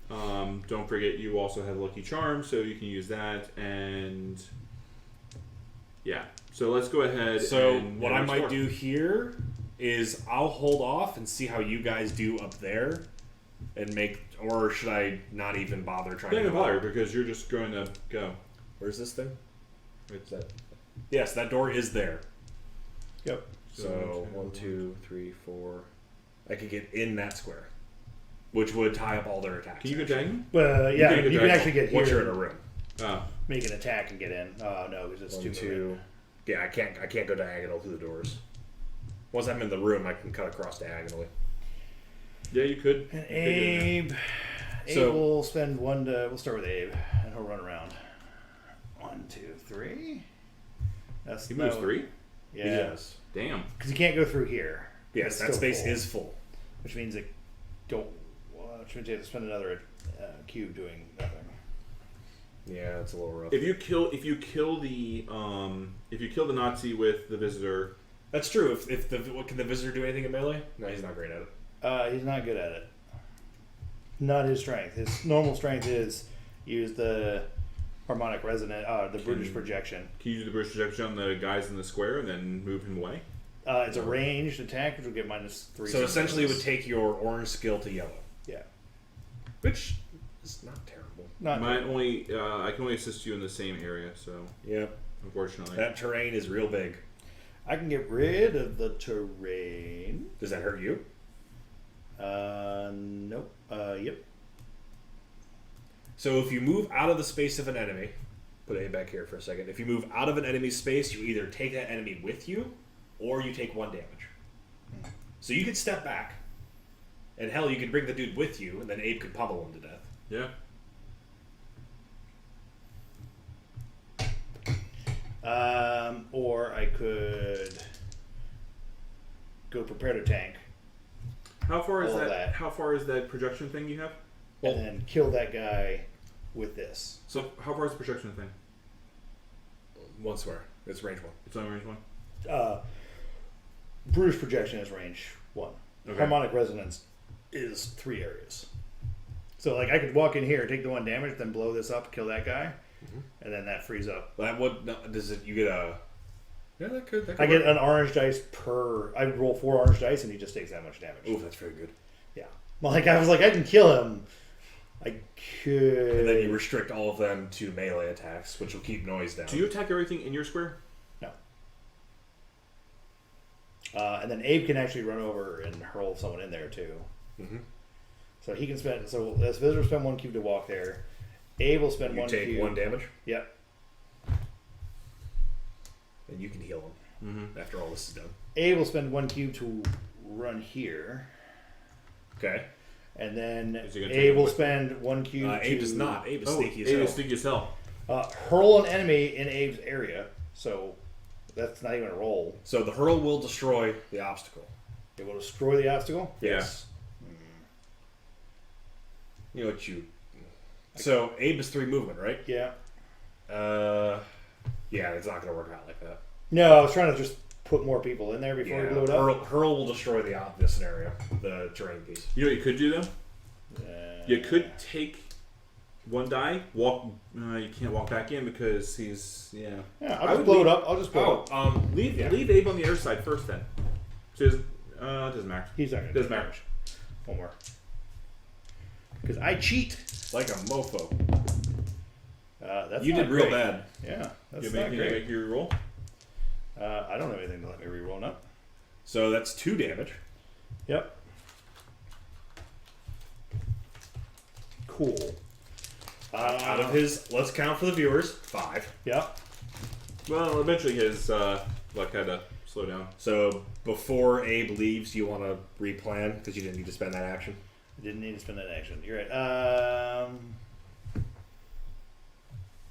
Don't forget you also have Lucky Charm, so you can use that. And yeah. So let's go ahead. So and what I might explore. do here is I'll hold off and see how you guys do up there, and or should I not even bother trying Don't to even go bother up? because you're just going to go. Where's this thing? Where's that? Yes, that door is there. Yep. So 1, 2, 3, 4. I could get in that square, which would tie up all their attacks. Can you go diagonal? Well, yeah, can get you can actually get once you're in here, a room. make an attack and get in. No, because it's 1, too 2. Yeah, I can't go diagonal through the doors. Once I'm in the room, I can cut across diagonally. Yeah, you could. And You could get in there. Abe So- will spend 1 to. We'll start with Abe, and he'll run around. 1, 2, 3. That's He moves 3? Yeah, Yes. Damn. because you can't go through here. Yes, It's that still space full, is full. which means it which means you have to spend another cube doing nothing. Yeah, it's a little rough. If you kill the Nazi with the visitor, That's true. Can the visitor do anything in melee? No, he's not great at it. He's not good at it. Not his strength. His normal strength is use the harmonic resonant, the Brutish projection. Can you do the burst projection on the guys in the square and then move him away? It's a ranged attack, which will get -3. So essentially, it would take your orange skill to yellow, Yeah. which is not terrible. Not I can only assist you in the same area, so Yep. unfortunately. That terrain is real big. I can get rid of the terrain. Does that hurt you? Nope. Yep. So if you move out of the space of an enemy, put A back here for a second. If you move out of an enemy's space, you either take that enemy with you, or you take 1 damage. So you could step back, and hell, you could bring the dude with you, and then Abe could pummel him to death. Yeah. Or I could go prepare to tank How far is All of that? that. How far is that projection thing you have? and then kill that guy with this. So how far is the projection thing? One square. It's range 1. It's only range 1. Brutish projection is range 1. Okay. Harmonic resonance is 3 areas. So like I could walk in here, take the 1 damage, then blow this up, kill that guy, and then that frees up. That would no, does it? You get a? Yeah, that could. I get an orange dice per. I roll 4 orange dice, and he just takes that much damage. Ooh, that's very good. Yeah. Well, like I was like, I can kill him. I could. And then you restrict all of them to melee attacks, which will keep noise down. Do you attack everything in your square? No. And then Abe can actually run over and hurl someone in there too. Mm-hmm. So he can spend. So this visitor spend 1 cube to walk there. Abe will spend You 1 take cube. 1 damage, Yep. and you can heal him after all this is done. Abe will spend 1 cube to run here. Okay. And then Is he gonna take Abe him will with spend 1 cube Abe to does not. Abe is sneaky as Abe hell. is sneaky as hell. Hurl an enemy in Abe's area. So that's not even a roll. So the hurl will destroy the obstacle. It will destroy the obstacle. Yes. You know what you... So Abe is 3 movement, right? Yeah. Yeah, it's not going to work out like that. No, I was trying to just put more people in there before we blew it up. Hurl will destroy the scenario, the terrain piece. You know what you could do though? You could take 1 die, walk. You can't walk back in because he's Yeah, I I'll just would blow leave- it up. I'll just blow it up. leave Abe on the other side first then. So it doesn't matter. He's not going to Doesn't matter. One more. Because I cheat. Like a mofo. That's You not did real great. bad. Yeah, that's You not make, great. make your roll. I don't have anything to let me reroll now. So that's 2 damage. Yep. Cool. Out of his, let's count for the viewers, 5. Yep. Well, eventually his luck had to slow down. So before Abe leaves, you want to replan because you didn't need to spend that action. Didn't need to spend that action. You're right.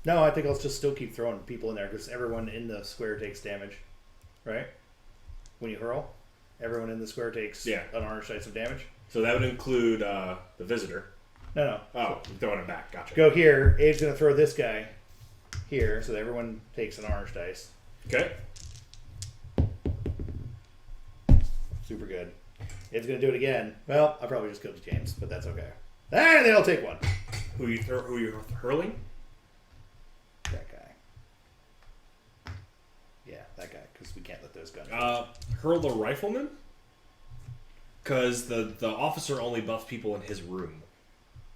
No, I think I'll just still keep throwing people in there because everyone in the square takes damage, right? When you hurl, everyone in the square takes an orange dice of damage. So that would include the visitor. No. Oh, you're throwing it back. Gotcha. Go here. Abe's going to throw this guy here, so that everyone takes an orange dice. Okay. Super good. Abe's going to do it again. Well, I probably just killed James, but that's okay. And they all take 1. Who you hurling? That guy. Yeah, that guy, because we can't let those guns. Hurl the rifleman? Because the officer only buffs people in his room.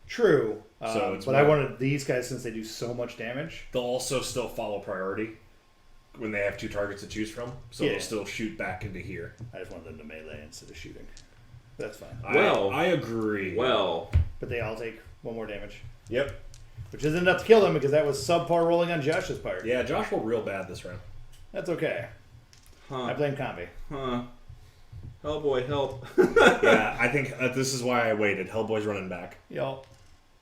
True. So it's but I more- wanted these guys, since they do so much damage. They'll also still follow priority when they have 2 targets to choose from. So Yeah. they'll still shoot back into here. I just wanted them to melee instead of shooting. That's fine. Well- I agree. Well, But they all take 1 more damage. Yep. Which isn't enough to kill them because that was subpar rolling on Josh's part. Yeah, Josh rolled real bad this round. That's okay. I blame Combi. Hellboy, help. Yeah, I think this is why I waited. Hellboy's running back. Y'all.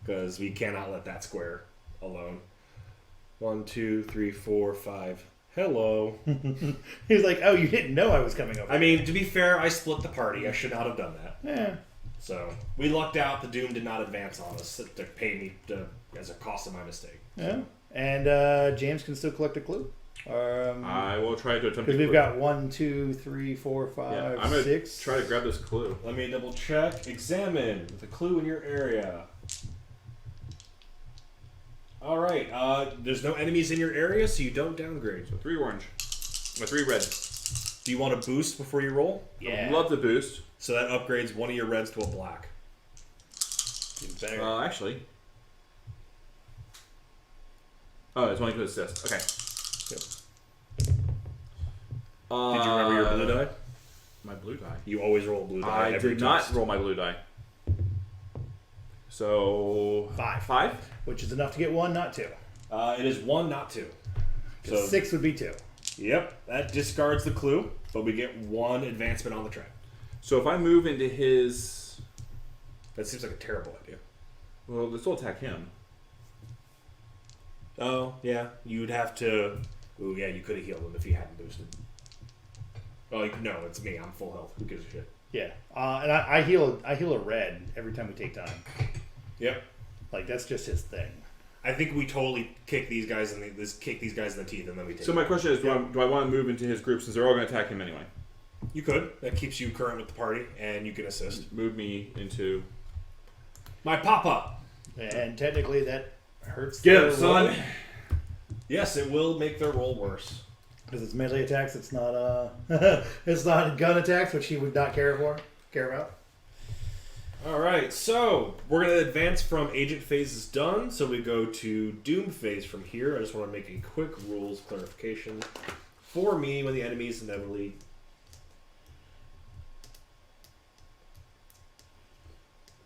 Because we cannot let that square alone. 1, 2, 3, 4, 5. Hello. He was like, oh, you didn't know I was coming over. I mean, to be fair, I split the party. I should not have done that. Yeah. So we lucked out. The Doom did not advance on us to pay me as a cost of my mistake. Yeah. And James can still collect a clue. I will try to attempt. Because we've got 1, 2, 3, 4, 5, Yeah, I'm gonna 6. try to grab this clue. Let me double check. Examine the clue in your area. All right. There's no enemies in your area, so you don't downgrade. So 3 orange. 3 red. Do you want to boost before you roll? Yeah. I'd love the boost. So that upgrades one of your reds to a black. Even better. Actually. Oh, it's only to assist. Okay. Yep. Did you remember your blue die? My blue die. You always roll a blue die. I every did not test. roll my blue die. So 5. 5? Which is enough to get 1, not 2. It is 1, not 2. So 6 would be 2. Yep, that discards the clue, but we get 1 advancement on the track. So if I move into his... That seems like a terrible idea. Well, this will attack him. Oh, yeah. You'd have to... Ooh, yeah, you could have healed him if he hadn't boosted. Oh, no, it's me. I'm full health. Who gives a shit? Yeah. And I heal a red every time we take time. Yep. Like, that's just his thing. I think we totally kick these guys in the teeth, and then we take. So my question is, do I want to move into his group since they're all going to attack him anyway? You could. That keeps you current with the party, and you can assist. Move me into... My papa. And technically that hurts. Get their him, son! roll. Yes, it will make their roll worse. Because it's melee attacks, it's not it's not gun attacks, which he would not care about. All right, so we're going to advance from agent phase is done, so we go to doom phase from here. I just want to make a quick rules clarification. For me, when the enemies inevitably...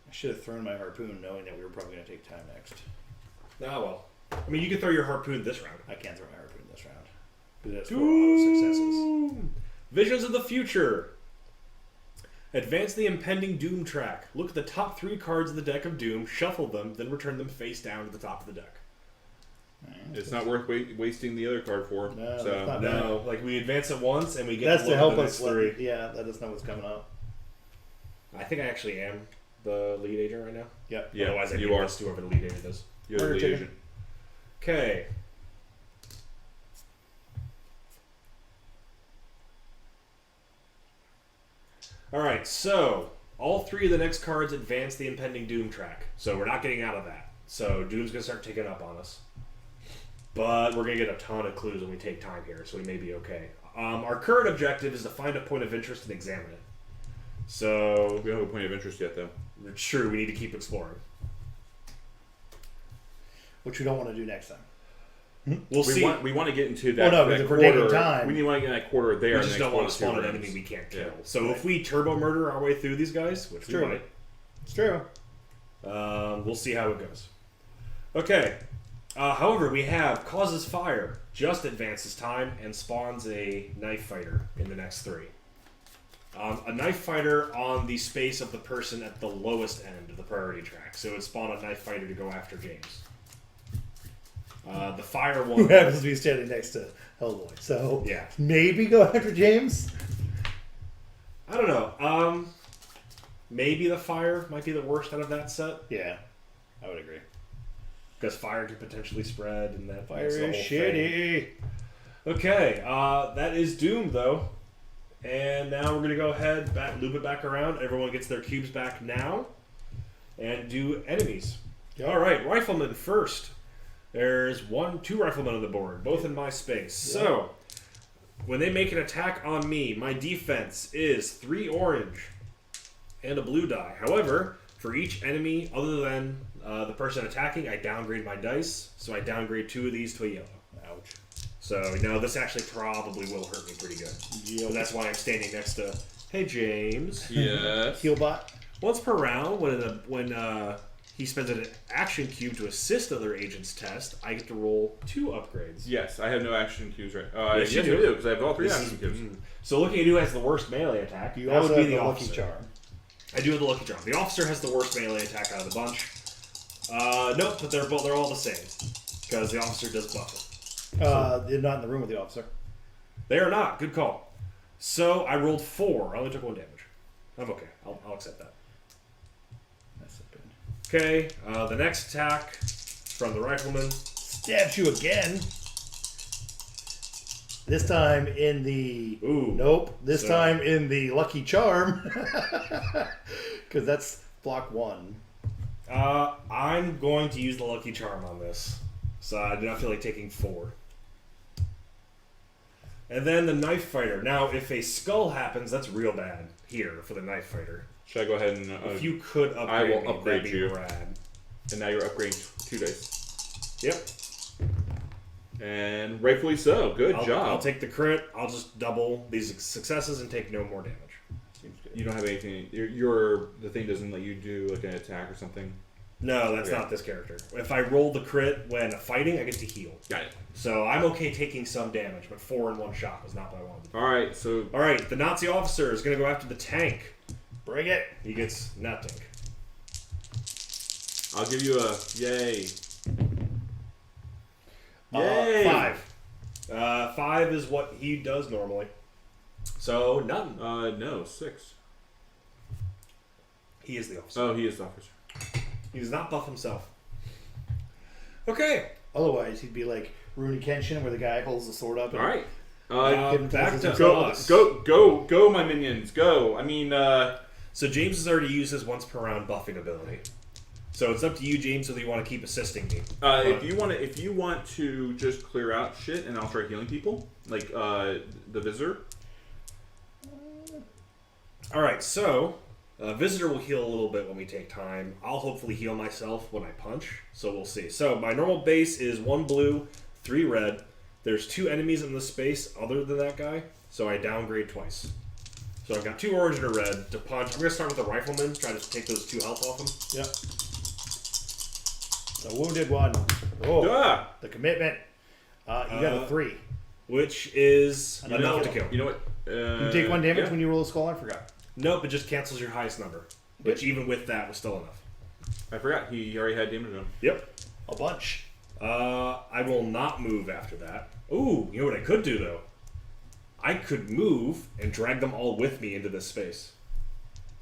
I should have thrown my harpoon knowing that we were probably going to take time next. Ah, well. I mean, you can throw your harpoon this round. I can't throw my harpoon this round. Because that's 4 auto successes. Visions of the future. Advance the impending Doom track. Look at the top 3 cards of the deck of Doom, shuffle them, then return them face down to the top of the deck. It's not worth wasting the other card for. No, so that's not No, like we advance it once and we get That's to to look help at the us. next 3. Yeah, let us know what's coming up. I think I actually am the lead agent right now. Yep. Yeah, Otherwise, I'd you give are. this to whoever the lead agent is. You're the Order lead chicken. agent. Okay. Alright, so all 3 of the next cards advance the impending Doom track. So we're not getting out of that. So Doom's going to start ticking up on us. But we're going to get a ton of clues when we take time here, so we may be okay. Our current objective is to find a point of interest and examine it. So, We don't have a point of interest yet, though. it's true, we need to keep exploring. Which we don't want to do next time. We'll see. We want to get into that. Well, no, because that if we're taking quarter. time- We want to get in that quarter there. We in just the don't next want to spawn an rooms. enemy we can't kill. Yeah. So Right. if we turbo murder our way through these guys, which we True. might, It's true. we'll see how it goes. Okay. However, we have causes fire, just advances time, and spawns a knife fighter in the next 3. A knife fighter on the space of the person at the lowest end of the priority track. So it would spawn a knife fighter to go after James. The fire Who one... happens to be standing next to Hellboy. So Yeah. maybe go after James. I don't know. Maybe the fire might be the worst out of that set. Yeah, I would agree. Because fire can potentially spread, and that Fire makes the is whole thing. shitty. Okay, that is Doom, though. And now we're going to go ahead, loop it back around. Everyone gets their cubes back now. And do enemies. Yep. All right, Rifleman first. There's 2 Riflemen on the board, both in my space. Yep. So, when they make an attack on me, my defense is 3 orange and a blue die. However, for each enemy other than the person attacking, I downgrade my dice. So I downgrade 2 of these to a yellow. Ouch. So, this actually probably will hurt me pretty good. Yep. So that's why I'm standing next to, hey, James. Yes. Heal bot. Once per round, when he spends an action cube to assist other agents' test, I get to roll 2 upgrades. Yes, I have no action cubes right. Yes, you I do. do because I have all 3 This action is- cubes. So looking at who has the worst melee attack, You that also would be have the the lucky officer. charm. I do have the lucky charm. The officer has the worst melee attack out of the bunch. Nope, but they're all the same because the officer does buff it. They're not in the room with the officer. They are not. Good call. So I rolled 4. I only took 1 damage. I'm okay. I'll accept that. That's a bit. Okay. The next attack from the rifleman. Stabs you again. This time in the... Ooh. Nope. This So- time in the Lucky Charm. Because that's block 1. I'm going to use the Lucky Charm on this. So I do not feel like taking 4. And then the Knife Fighter. Now, if a skull happens, that's real bad here for the Knife Fighter. Should I go ahead and... If you could upgrade I will me, upgrade that'd be you. rad. And now you're upgrading 2 dice. Yep. And rightfully so. Good job. I'll take the crit. I'll just double these successes and take no more damage. Seems good. You don't have anything... The thing doesn't let you do like an attack or something. No, that's Okay. not this character. If I roll the crit when fighting, I get to heal. Got it. So I'm okay taking some damage, but 4 in one shot was not what I wanted to do. Alright, so... Alright, the Nazi officer is going to go after the tank. Bring it. He gets nothing. I'll give you a... Yay. Yay! 5. 5 is what he does normally. So, none. No, 6. He is the officer. Oh, he is the officer. He does not buff himself. Okay. Otherwise, he'd be like Rooney Kenshin, where the guy holds the sword up. And Alright. Back to Go, us. go, my minions, go. I mean, So James has already used his once per round buffing ability. So it's up to you, James, whether you want to keep assisting me. if you want to just clear out shit, and I'll start healing people, like the visitor. All right, so visitor will heal a little bit when we take time. I'll hopefully heal myself when I punch. So we'll see. So my normal base is 1 blue, 3 red. There's 2 enemies in the space other than that guy, so I downgrade twice. So I've got 2 orange and a red to punch. I'm going to start with the rifleman, try to take those 2 health off him. Yep. The wounded one. Oh, Ah! the commitment. You got a 3. Which is You enough know- to kill. You know what? You take 1 damage yeah. when you roll a skull. I forgot. Nope, it just cancels your highest number. Which even with that was still enough. I forgot. He already had damage on him. Yep. A bunch. I will not move after that. Ooh, you know what I could do though? I could move and drag them all with me into this space.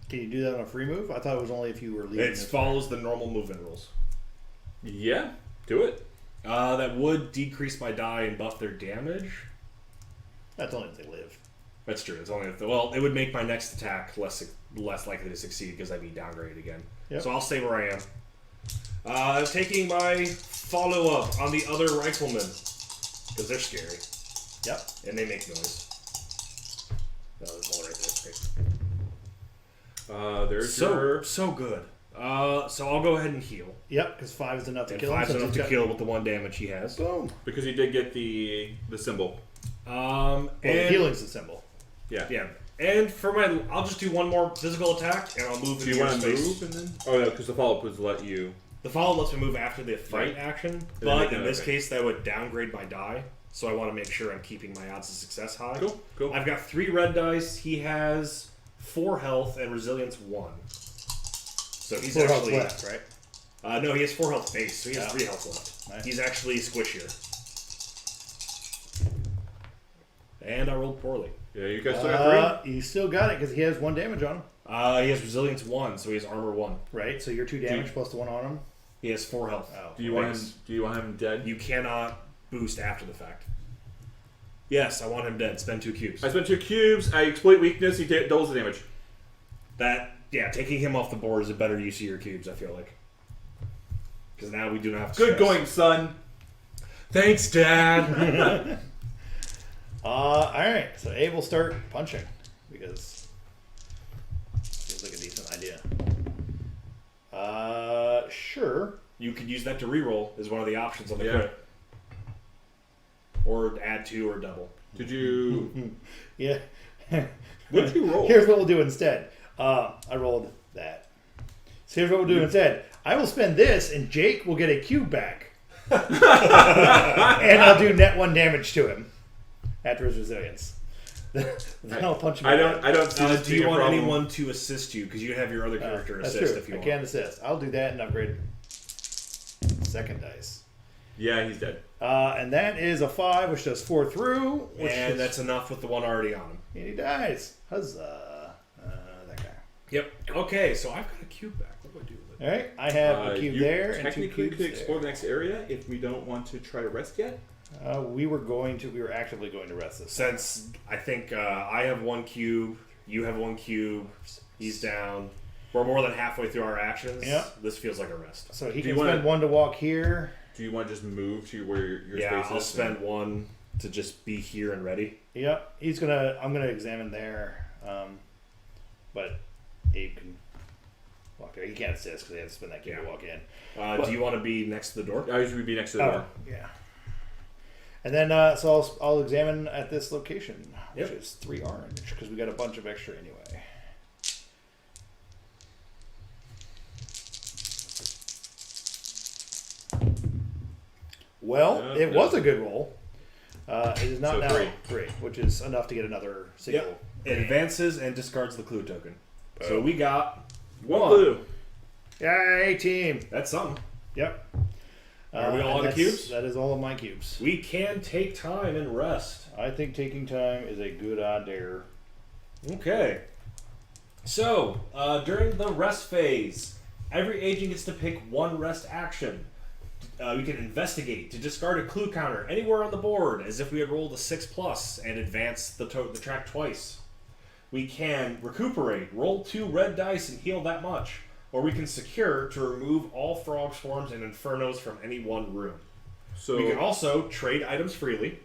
Can you do that on a free move? I thought it was only if you were leaving. It follows the normal movement rules. Yeah, do it. That would decrease my die and buff their damage. That's only if they live. That's true. It's only if well, it would make my next attack less likely to succeed because I'd be downgraded again. Yep. So I'll stay where I am. Taking my follow-up on the other riflemen because they're scary Yep. and they make noise. No, there's one right there. Great. There's your... So good. So I'll go ahead and heal. Yep, because 5 is enough to And kill him. 5's so enough he's to got- kill with the 1 damage he has. Boom. Because he did get the symbol. Well, the And healing's the symbol. Yeah. yeah, and for my, I'll just do 1 more physical attack, and I'll move Do into you your want to space. move and then? Oh no, because the follow-up was let you. The follow lets me move after the fight Right. action, then but make in it this okay. case, that would downgrade my die. So I want to make sure I'm keeping my odds of success high. Cool. I've got 3 red dice. He has 4 health and resilience 1. So he's 4 health actually left, right? no, he has 4 health base, so he has Yeah. 3 health left. Nice. He's actually squishier. And I rolled poorly. Yeah, you guys still got 3? You still got it because he has 1 damage on him, He has resilience 1, so he has armor 1. right? So you're 2 damage plus the 1 on him. He has 4 health. Oh. Do you want him? Do you want him dead? You cannot boost after the fact. Yes, I want him dead. Spend 2 cubes. I spent 2 cubes. I exploit weakness. He doubles the damage. Taking him off the board is a better use of your cubes, I feel like. Because now we do not have to Good stress. going, son. Thanks, Dad. Alright, so Abe will start punching because seems like a decent idea. Sure. You could use that to reroll as one of the options on the Yeah. crit. Or add 2 or double. Did you? Yeah. What did you roll? Here's what we'll do instead. I rolled that. So here's what we'll do instead. I will spend this, and Jake will get a cube back. And I'll do net 1 damage to him after his resilience. Then I'll punch him. I don't see this Do being you a want problem. anyone to assist you? Because you have your other character That's assist true. if you I want. can assist. I'll do that and upgrade second dice. Yeah, he's dead. And that is a 5, which does 4 through. Which And is, that's enough with the 1 already on him. and he dies. Huzzah. That guy. Yep. Okay, so I've got a cube back. What do I do with it? All right, I have a cube You there and 2 technically cubes could explore there. the next area if we don't want to try to rest yet. We were actively going to rest this. Since I think I have 1 cube, you have 1 cube, he's down. We're more than halfway through our actions. Yep. This feels like a rest. So he can spend 1 to walk here. Do you want to just move to where your Yeah, space is? I'll spend 1 to just be here and ready. Yep. I'm gonna examine there. But Abe can walk there. He can't assist because he has to spend that cube to walk in. Do you want to be next to the door? I usually be next to the door. Yeah. And then, so I'll examine at this location, which is 3 orange, because we got a bunch of extra anyway. Well, it was a good roll. It is not So now 3. 3, which is enough to get another single. Yep. It advances and discards the clue token. So we got 1 clue. Yay, team! That's something. Yep. Are we all and out of cubes? That is all of my cubes. We can take time and rest. I think taking time is a good idea. Okay. So, during the rest phase, every agent gets to pick 1 rest action. We can investigate to discard a clue counter anywhere on the board as if we had rolled a 6+ and advance the track twice. We can recuperate, roll 2 red dice and heal that much. Or we can secure to remove all frog swarms and infernos from any one room. So We can also trade items freely,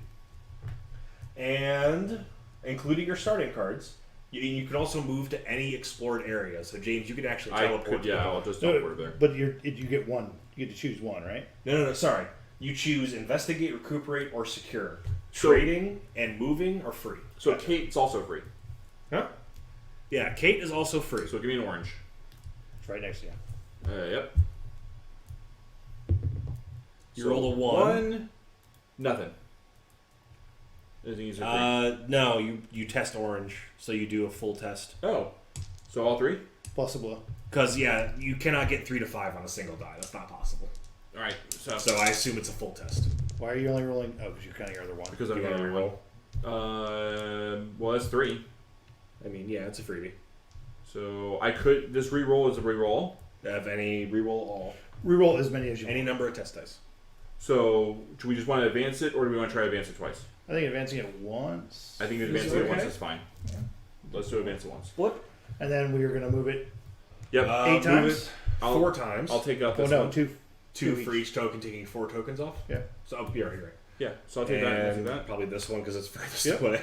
and including your starting cards. You can also move to any explored area. So James, you can actually teleport. to the I'll door. just teleport there. But you get one. You get to choose one, right? No, sorry. You choose investigate, recuperate, or secure. So- Trading and moving are free. So Kate's also free. Huh? Yeah, Kate is also free. So give me an orange. It's right next to you. Yep. You roll a 1. Nothing. Anything easier for No, you test orange, so you do a full test. Oh. So all 3? Plus a blue. Because, yeah, you cannot get 3 to 5 on a single die. That's not possible. Alright. So I assume it's a full test. Why are you only rolling? Oh, because you're counting your other one. Because I'm You going gotta to reroll. reroll. Well, that's 3. I mean, yeah, it's a freebie. So I could. This reroll is a reroll. Have any reroll all. Reroll as many as you Any want. number of test dice. So do we just want to advance it, or do we want to try to advance it twice? I think advancing it once. I think Is advancing it it once okay? is fine. Yeah. Let's do advance it once. Flip. And then we are going to move it Yep. 8 move times. it I'll- 4 times. I'll take up Oh this no, one. 2. 2 two for each token, taking 4 tokens off. Yeah. So, you're right. Yeah. So I'll take that. I'll take And that. probably this one because it's furthest Yep. away.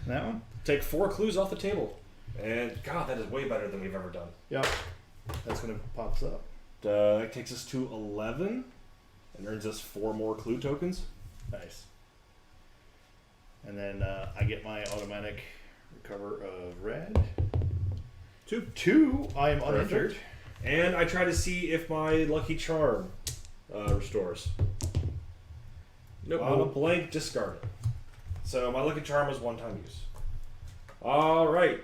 That one. Take 4 clues off the table. And, God, that is way better than we've ever done. Yep. That's going to pops up. That takes us to 11 and earns us 4 more clue tokens. Nice. And then I get my automatic recover of red. 2. I am Perfect. uninjured. And I try to see if my lucky charm restores. Nope. On a blank, discard it. So my lucky charm was 1-time use. All right.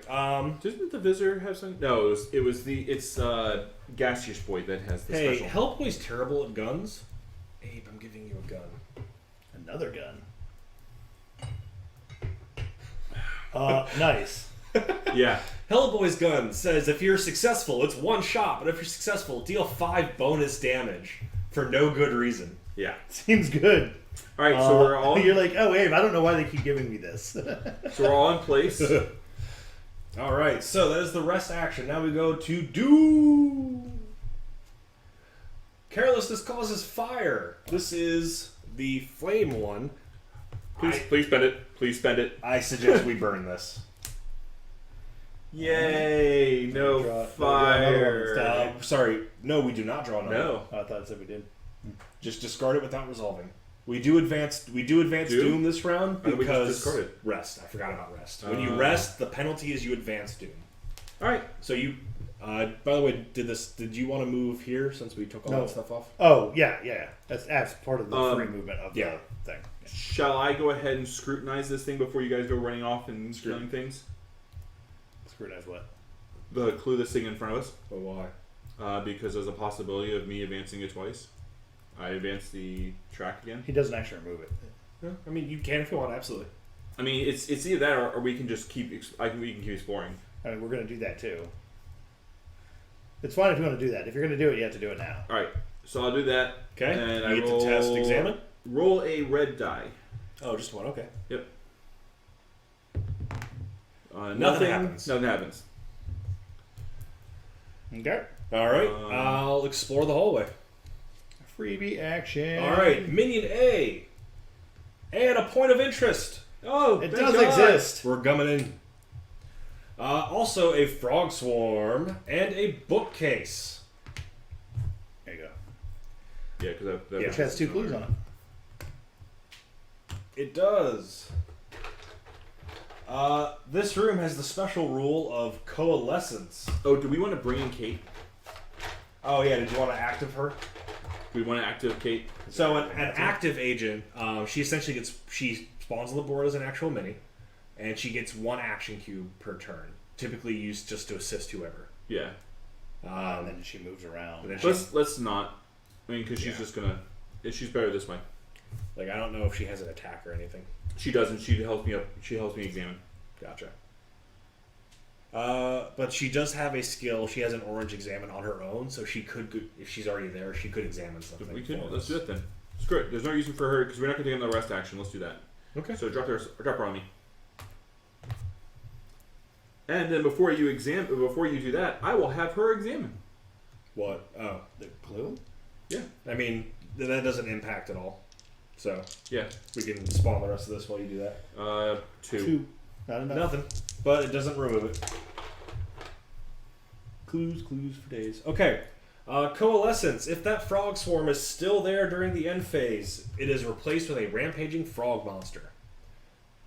Doesn't the visitor have something? No, it's Gaseous Boy that has the Hey, special. Hellboy's terrible at guns. Abe, I'm giving you a gun. Another gun. Nice. Yeah. Hellboy's gun says if you're successful, it's 1 shot, but if you're successful, deal 5 bonus damage for no good reason. Yeah. Seems good. All right. So we're all. You're like, oh, Abe, I don't know why they keep giving me this. So we're all in place. All right, so that is the rest action. Now we go to do. Carelessness causes fire. This is the flame one. Please spend it. Please spend it. I suggest we burn this. Yay! No Draw another fire. one Sorry, no, we do not draw another. No. Oh, I thought it said we did. Just discard it without resolving. We do advance Doom this round I thought we just because discarded. rest. I forgot about rest. When you rest, the penalty is you advance Doom. All right. So you. By the way, did you want to move here since we took all No. that stuff off? Oh, yeah. That's part of the free movement of yeah. the thing. Yeah. Shall I go ahead and scrutinize this thing before you guys go running off and stealing things? Scrutinize what? The clue this thing in front of us. But why? Because there's a possibility of me advancing it twice. I advance the track again. He doesn't actually remove it. Yeah, I mean, you can if you want, absolutely. I mean, it's either that or we can just keep. We can keep exploring. I mean, we're going to do that too. It's fine if you want to do that. If you're going to do it, you have to do it now. All right. So I'll do that. Okay. And you I get roll to test examine. Roll a red die. Oh, just one. Okay. Yep. Nothing happens. Nothing happens. Okay. All right. I'll explore the hallway. Freebie action. All right. Minion A. And a point of interest. Oh, It thank does God. exist. We're gumming in. Also, a frog swarm and a bookcase. There you go. Yeah, because that Yeah. Which has 2 clues on it. It does. This room has the special rule of coalescence. Oh, do we want to bring in Kate? Oh yeah, did you want to active her? Do we want to active Kate? So an active agent, she essentially she spawns on the board as an actual mini, and she gets 1 action cube per turn, typically used just to assist whoever. Yeah. And then she moves around. Then Let's not. I mean, because she's just gonna. She's better this way. Like I don't know if she has an attack or anything. She doesn't. She helps me up. She helps me examine. Gotcha. But she does have a skill. She has an orange examine on her own, so she could, if she's already there, she could examine something. We can. for Let's us. do it then. Screw it. There's no reason for her because we're not gonna take another rest action. Let's do that. Okay. So drop her on me. And then before you do that, I will have her examine. What? Oh, The clue? Yeah. I mean that doesn't impact at all. So Yeah. we can spawn the rest of this while you do that. 2. 2. Not enough. Nothing, but it doesn't remove it. Clues for days. Okay. Coalescence. If that frog swarm is still there during the end phase, it is replaced with a rampaging frog monster.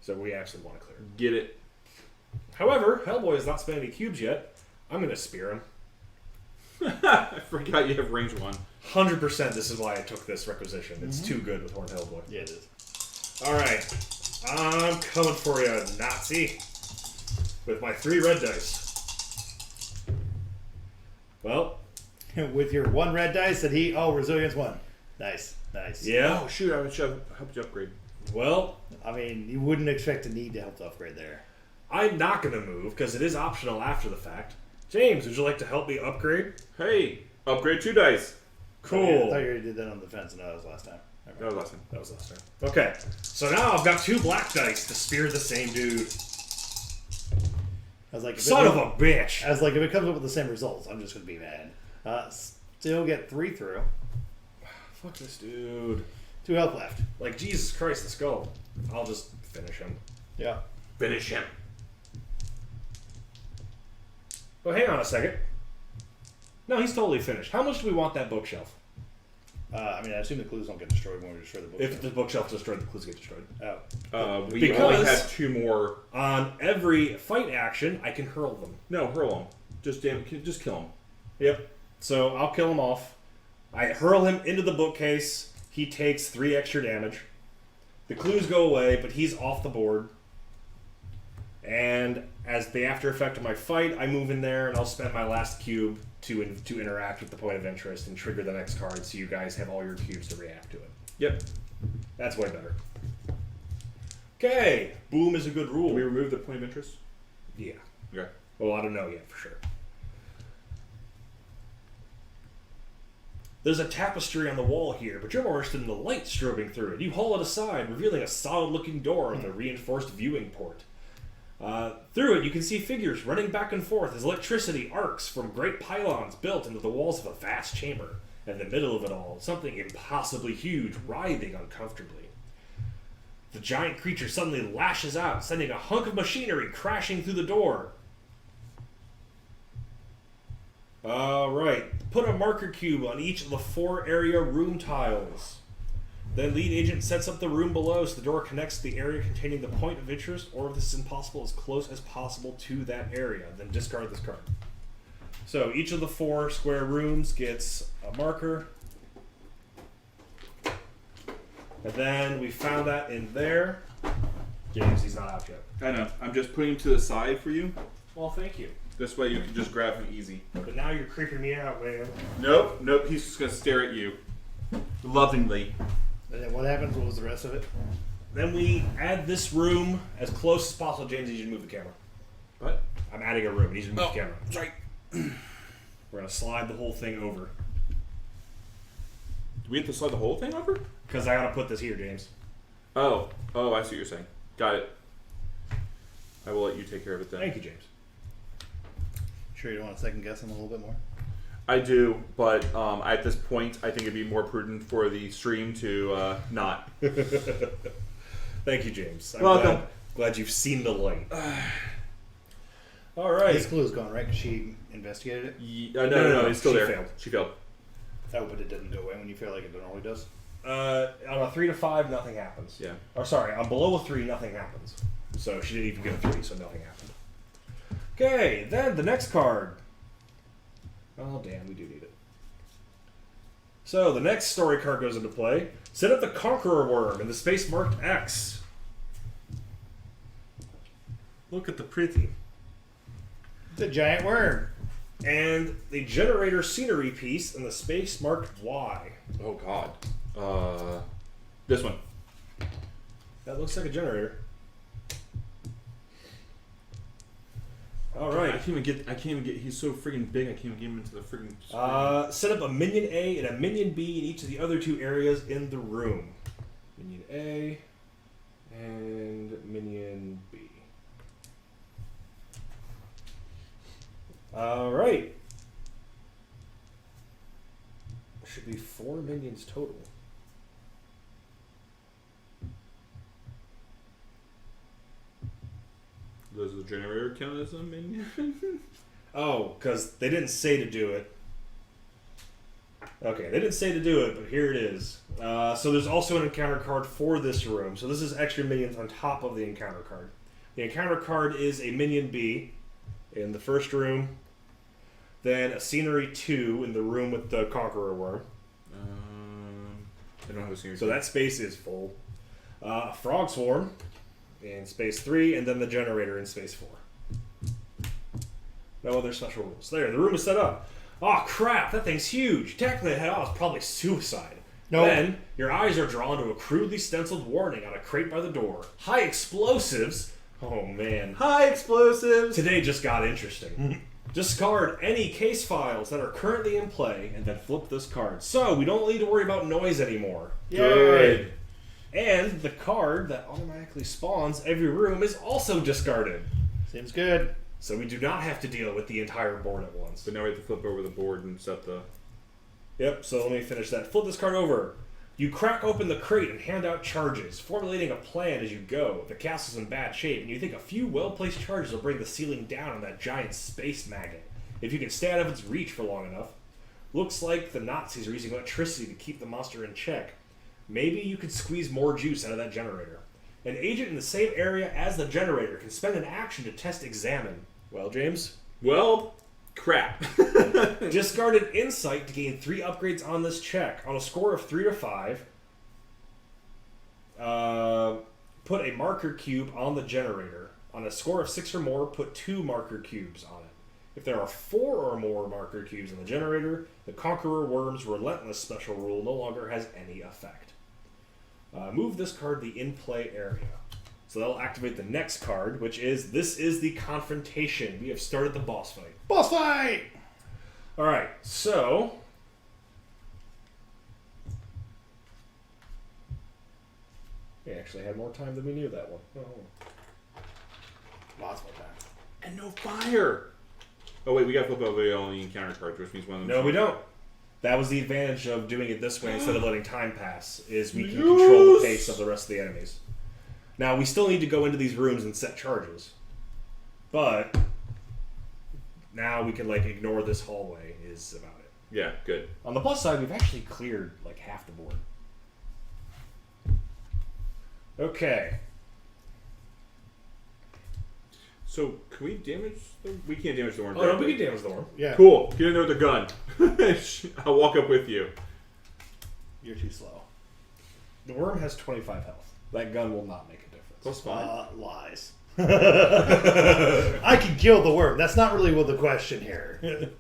So we actually want to clear it. Get it. However, Hellboy has not spent any cubes yet. I'm going to spear him. I forgot you have range 1. 100% this is why I took this requisition. It's too good with Horned Hellboy. Yeah, it is. Alright. I'm coming for you, Nazi. With my 3 red dice. Well. With your 1 red dice that he... Oh, resilience 1. Nice. Yeah. Oh shoot! I should have helped you upgrade. Well, I mean, you wouldn't expect to need to help to upgrade there. I'm not going to move because it is optional after the fact. James, would you like to help me upgrade? Hey, upgrade 2 dice. Cool. I thought you already did that on the fence. No, that was last time. That was last time. That was last time. Okay. So now I've got 2 black dice to spear the same dude. I was like, Son of a bitch. I was like, if it comes up with the same results, I'm just going to be mad. Still get 3 through. Fuck this dude. 2 health left. Like, Jesus Christ, let's go. I'll just finish him. Yeah. Finish him. Oh, hang on a second. No, he's totally finished. How much do we want that bookshelf? I mean, I assume the clues don't get destroyed when we destroy the book. If the bookshelf is destroyed, the clues get destroyed. Oh. We Because- only have 2 more. On every fight action, I can hurl them. No, hurl him. Just kill him. Yep. So I'll kill him off. I hurl him into the bookcase. He takes 3 extra damage. The clues go away, but he's off the board. And as the after effect of my fight, I move in there and I'll spend my last cube to interact with the point of interest and trigger the next card so you guys have all your cubes to react to it. Yep. That's way better. Okay. Boom is a good rule. Do we remove the point of interest? Yeah. Okay. Well, I don't know yet for sure. There's a tapestry on the wall here, but you're more interested in the light strobing through it. You haul it aside, revealing a solid-looking door with a reinforced viewing port. Through it, you can see figures running back and forth as electricity arcs from great pylons built into the walls of a vast chamber. In the middle of it all, something impossibly huge, writhing uncomfortably. The giant creature suddenly lashes out, sending a hunk of machinery crashing through the door. Alright. Put a marker cube on each of the 4 area room tiles. Then lead agent sets up the room below so the door connects to the area containing the point of interest, or if this is impossible, as close as possible to that area. Then discard this card. So each of the 4 square rooms gets a marker. And then we found that in there. James, he's not out yet. I know. I'm just putting him to the side for you. Well, thank you. This way you can just grab him easy. But now you're creeping me out, man. Nope. He's just gonna stare at you, lovingly. And then what happens? What was the rest of it? Then we add this room as close as possible. James, you need to move the camera. What? I'm adding a room. You need to move the camera. That's right. We're going to slide the whole thing over. Do we have to slide the whole thing over? Because I gotta put this here, James. Oh, I see what you're saying. Got it. I will let you take care of it then. Thank you, James. Sure, you don't want to second guess him a little bit more? I do, but at this point, I think it'd be more prudent for the stream to not. Thank you, James. I'm Welcome. glad you've seen the light. All right. His clue is gone, right? 'Cause she investigated it? No, it's still she there. failed. She failed. Oh, but it doesn't go away when you feel like it normally does? On a 3 to 5, nothing happens. Yeah. Or sorry, on below a 3, nothing happens. So she didn't even get a 3, so nothing happened. Okay, then the next card. Oh, damn, we do need it. So the next story card goes into play. Set up the Conqueror Worm in the space marked X. Look at the pretty. The giant worm. And the Generator scenery piece in the space marked Y. Oh God. This one. That looks like a generator. All I right. can't even get. He's so friggin' big. I can't even get him into the friggin'. Set up a minion A and a minion B in each of the other 2 areas in the room. Minion A and minion B. All right. Should be 4 minions total. Does the generator count as a minion? Oh, because they didn't say to do it. Okay, they didn't say to do it, but here it is. So there's also an encounter card for this room. So this is extra minions on top of the encounter card. The encounter card is a minion B in the first room. Then a scenery 2 in the room with the Conqueror Worm. I don't have a scenery. So that space is full. A Frog Swarm in space 3, and then the generator in space 4. No other special rules. There, the room is set up. Oh crap, that thing's huge. Technically, the head off is probably suicide. No. Then, your eyes are drawn to a crudely stenciled warning on a crate by the door. High explosives. Oh man. High explosives. Today just got interesting. Discard any case files that are currently in play, and then flip this card. So, we don't need to worry about noise anymore. Good. And the card that automatically spawns every room is also discarded. Seems good. So we do not have to deal with the entire board at once. But now we have to flip over the board and set the. Yep, so let me finish that. Flip this card over. You crack open the crate and hand out charges, formulating a plan as you go. The castle's in bad shape, and you think a few well-placed charges will bring the ceiling down on that giant space maggot, if you can stay out of its reach for long enough. Looks like the Nazis are using electricity to keep the monster in check. Maybe you could squeeze more juice out of that generator. An agent in the same area as the generator can spend an action to test examine. Well, James? Well, crap. Discarded insight to gain 3 upgrades on this check. On a score of 3 to 5, put a marker cube on the generator. On a score of 6 or more, put 2 marker cubes on it. If there are 4 or more marker cubes on the generator, the Conqueror Worm's Relentless special rule no longer has any effect. Move this card to the in-play area. So that'll activate the next card, which is, this is the Confrontation. We have started the boss fight. Boss fight! Alright, so... We actually had more time than we knew that one. Oh. Lots more time. And no fire. Oh wait, we got to flip over all the encounter cards, which means one of them. No, we don't. That was the advantage of doing it this way instead of letting time pass, is we can control the pace of the rest of the enemies. Now, we still need to go into these rooms and set charges. But now we can, ignore this hallway is about it. Yeah, good. On the plus side, we've actually cleared, half the board. Okay. So, can we damage the... We can't damage the worm. Oh, no, we can damage the worm. Yeah. Cool. Get in there with the gun. I'll walk up with you. You're too slow. The worm has 25 health. That gun will not make a difference. That's fine. Lies. I can kill the worm. That's not really the question here.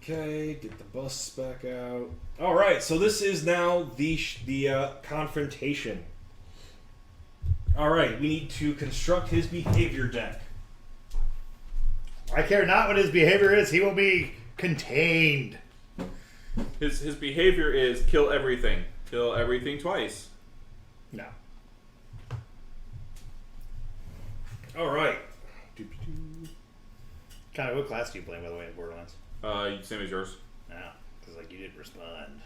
Okay, get the bus back out. All right, so this is now the confrontation. All right, we need to construct his behavior deck. I care not what his behavior is. He will be contained. His behavior is kill everything. Kill everything twice. No. All right. Kind of what class do you play, by the way, in Borderlands? Same as yours. No, because like you didn't respond.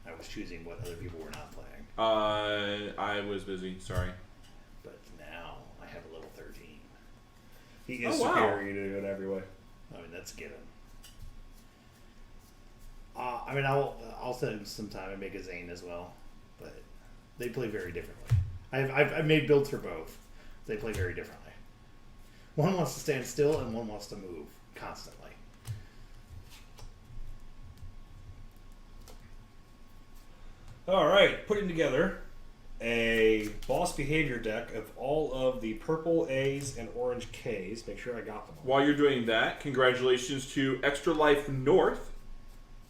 I was choosing what other people were not playing. I was busy. Sorry. But now I have a level 13. He is Oh, wow. superior to you in every way. I mean, that's a given. I mean, I'll set him some time and make a Zane as well, but they play very differently. I've made builds for both. They play very differently. One wants to stand still and one wants to move constantly. All right, putting together a boss behavior deck of all of the purple A's and orange K's. Make sure I got them all. While you're doing that, congratulations to Extra Life North.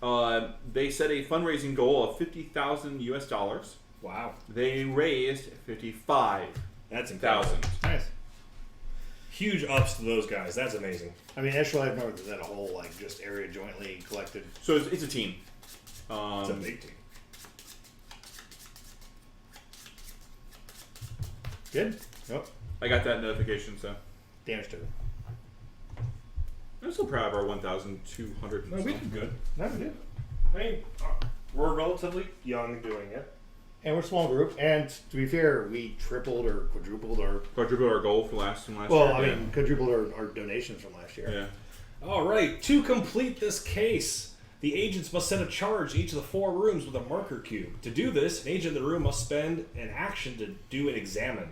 They set a fundraising goal of $50,000 US. Wow, They raised 55,000. that's incredible. Nice. Huge ups to those guys. That's amazing. I mean, Extra Life North is that a whole like just area jointly collected. So it's a team. It's a big team. Good. Yep. I got that notification, so Damage to it. I'm still proud of our 1,200. No, we did good. No, we did. I mean, we're relatively young doing it. And we're a small group, and to be fair, we tripled or quadrupled our Quadrupled our goal from last year. well, I mean, quadrupled our donations from last year. Yeah. All right, to complete this case, the agents must send a charge to each of the 4 rooms with a marker cube. To do this, an agent in the room must spend an action to do an examine.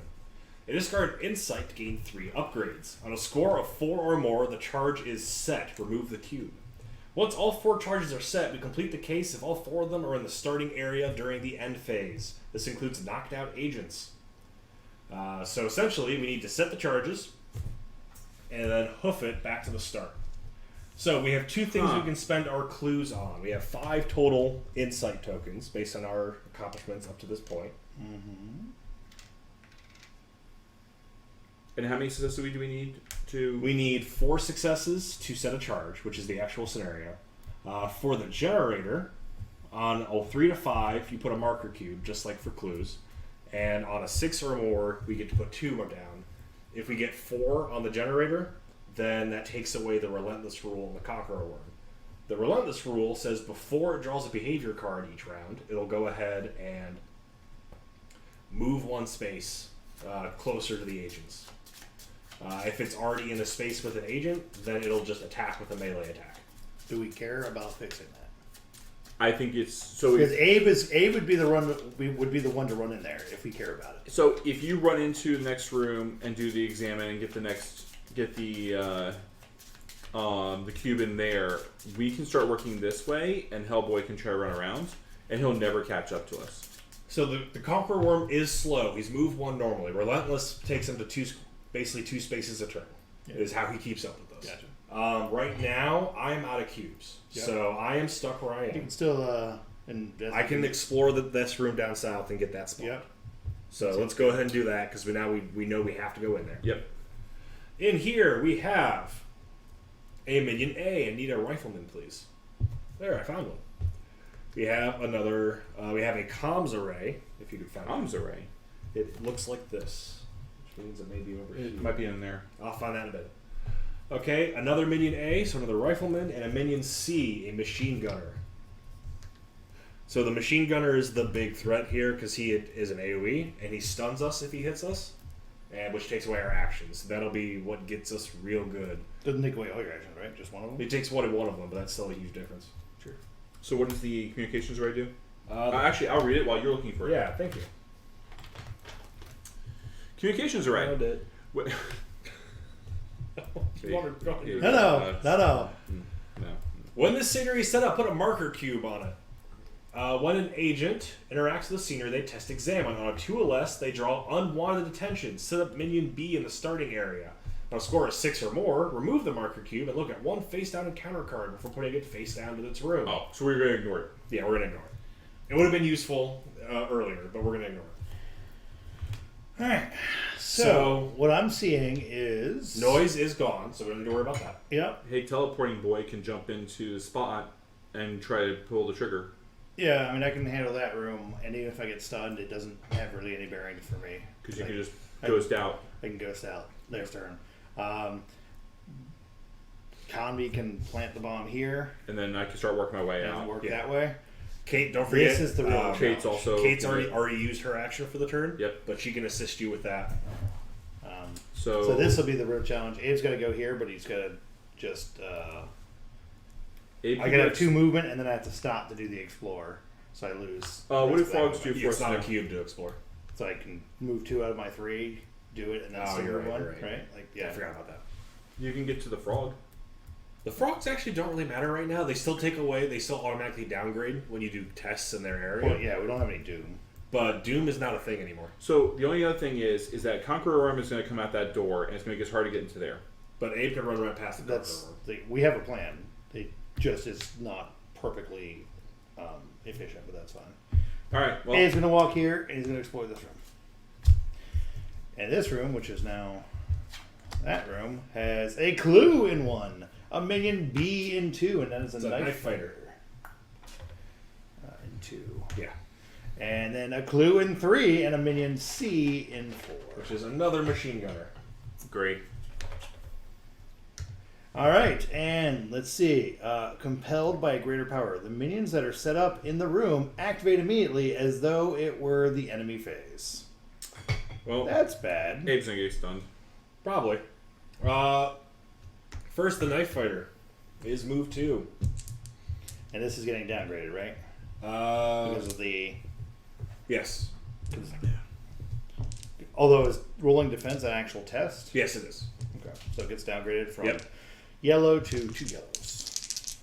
They discard insight to gain 3 upgrades. On a score of 4 or more, the charge is set. Remove the cube. Once all 4 charges are set, we complete the case if all 4 of them are in the starting area during the end phase. This includes knocked out agents. So essentially, we need to set the charges and then hoof it back to the start. So we have 2 things we can spend our clues on. We have 5 total insight tokens based on our accomplishments up to this point. And how many successes do we need to? We need 4 successes to set a charge, which is the actual scenario. For the generator, on a 3 to 5, you put a marker cube, just like for clues. And on a 6 or more, we get to put 2 more down. If we get 4 on the generator, then that takes away the Relentless rule and the Conqueror Worm. The Relentless rule says before it draws a behavior card each round, it'll go ahead and move 1 space closer to the agents. If it's already in a space with an agent, then it'll just attack with a melee attack. Do we care about fixing that? I think it's so. Because Abe would be the one to run in there if we care about it. So if you run into the next room and do the examine and get the cube in there, we can start working this way, and Hellboy can try to run around, and he'll never catch up to us. So the Conqueror Worm is slow. He's move 1 normally. Relentless takes him to basically 2 spaces a turn. Yeah. Is how he keeps up with us. Gotcha. Right now, I'm out of cubes. Yep. So I am stuck where I You am. can still I can explore this room down south and get that spot. Yep. So let's go ahead and do that because we know we have to go in there. Yep. In here, we have a minion A and need a rifleman, please. There, I found one. We have another, we have a comms array, if you could find Arms array. it. Looks like this, which means it may be over here. It might be in there. I'll find that in a bit. Okay, another minion A, so another rifleman, and a minion C, a machine gunner. So the machine gunner is the big threat here because he is an AoE, and he stuns us if he hits us, and which takes away our actions. That'll be what gets us real good. Doesn't take away all your actions, right? Just one of them. It takes one of them, but that's still a huge difference. Sure. So what does the communications array do? Uh, Actually, I'll read it while you're looking for it. yeah, thank you. Communications array. Found it. What- No. No. When this scenery is set up, put a marker cube on it. When an agent interacts with the scenery, they test examine. On a 2 or less, they draw unwanted attention. Set up minion B in the starting area. On a score of 6 or more, remove the marker cube and look at 1 face down encounter card before putting it face down to its room. Oh, so we're going to ignore it. Yeah, we're going to ignore it. It would have been useful earlier, but we're going to ignore it. All right. So So- what I'm seeing is Noise is gone, so we don't need to worry about that. Yep. Hey, teleporting boy can jump into the spot and try to pull the trigger. Yeah, I mean, I can handle that room, and even if I get stunned, it doesn't have really any bearing for me. Because you can just ghost out. I can ghost out. Their turn. Conby can plant the bomb here. And then I can start working my way Doesn't out. work that way. Kate, don't forget. This is the real Kate's also. Kate's already used her action for the turn. Yep. But she can assist you with that. So this will be the real challenge. Abe's got to go here, but he's got to just... I got to have 2 movement, and then I have to stop to do the explore. So I lose. What do frogs do for It's us not now? a cube to explore. So I can move 2 out of my 3, do it, and then still you're move right, 1, you're right. Like, Yeah, yeah. I forgot about that. You can get to the frog. The frogs actually don't really matter right now. They still take away. They still automatically downgrade when you do tests in their area. Well, yeah, we don't have any Doom. But Doom is not a thing anymore. So the only other thing is that Conqueror Arm is going to come out that door, and it's going to make it hard to get into there. But Abe can run right past the That's door. we have a plan. It just is not perfectly efficient, but that's fine. All right. Well, Abe's going to walk here, and he's going to explore this room. And this room, which is now that room, has a clue in 1, a minion B in 2, and that is It's a a knife knife fighter. in 2. Yeah. And then a clue in 3, and a minion C in 4. Which is another machine gunner. great. All right, and let's see. Compelled by a greater power, the minions that are set up in the room activate immediately as though it were the enemy phase. Well, That's bad. Abe's going to get stunned. Probably. First, the knife fighter is move 2. And this is getting downgraded, right? Because of the... Yes. Although it's rolling defense an actual test. Yes, it is. Okay. So it gets downgraded from Yep. yellow to 2 yellows.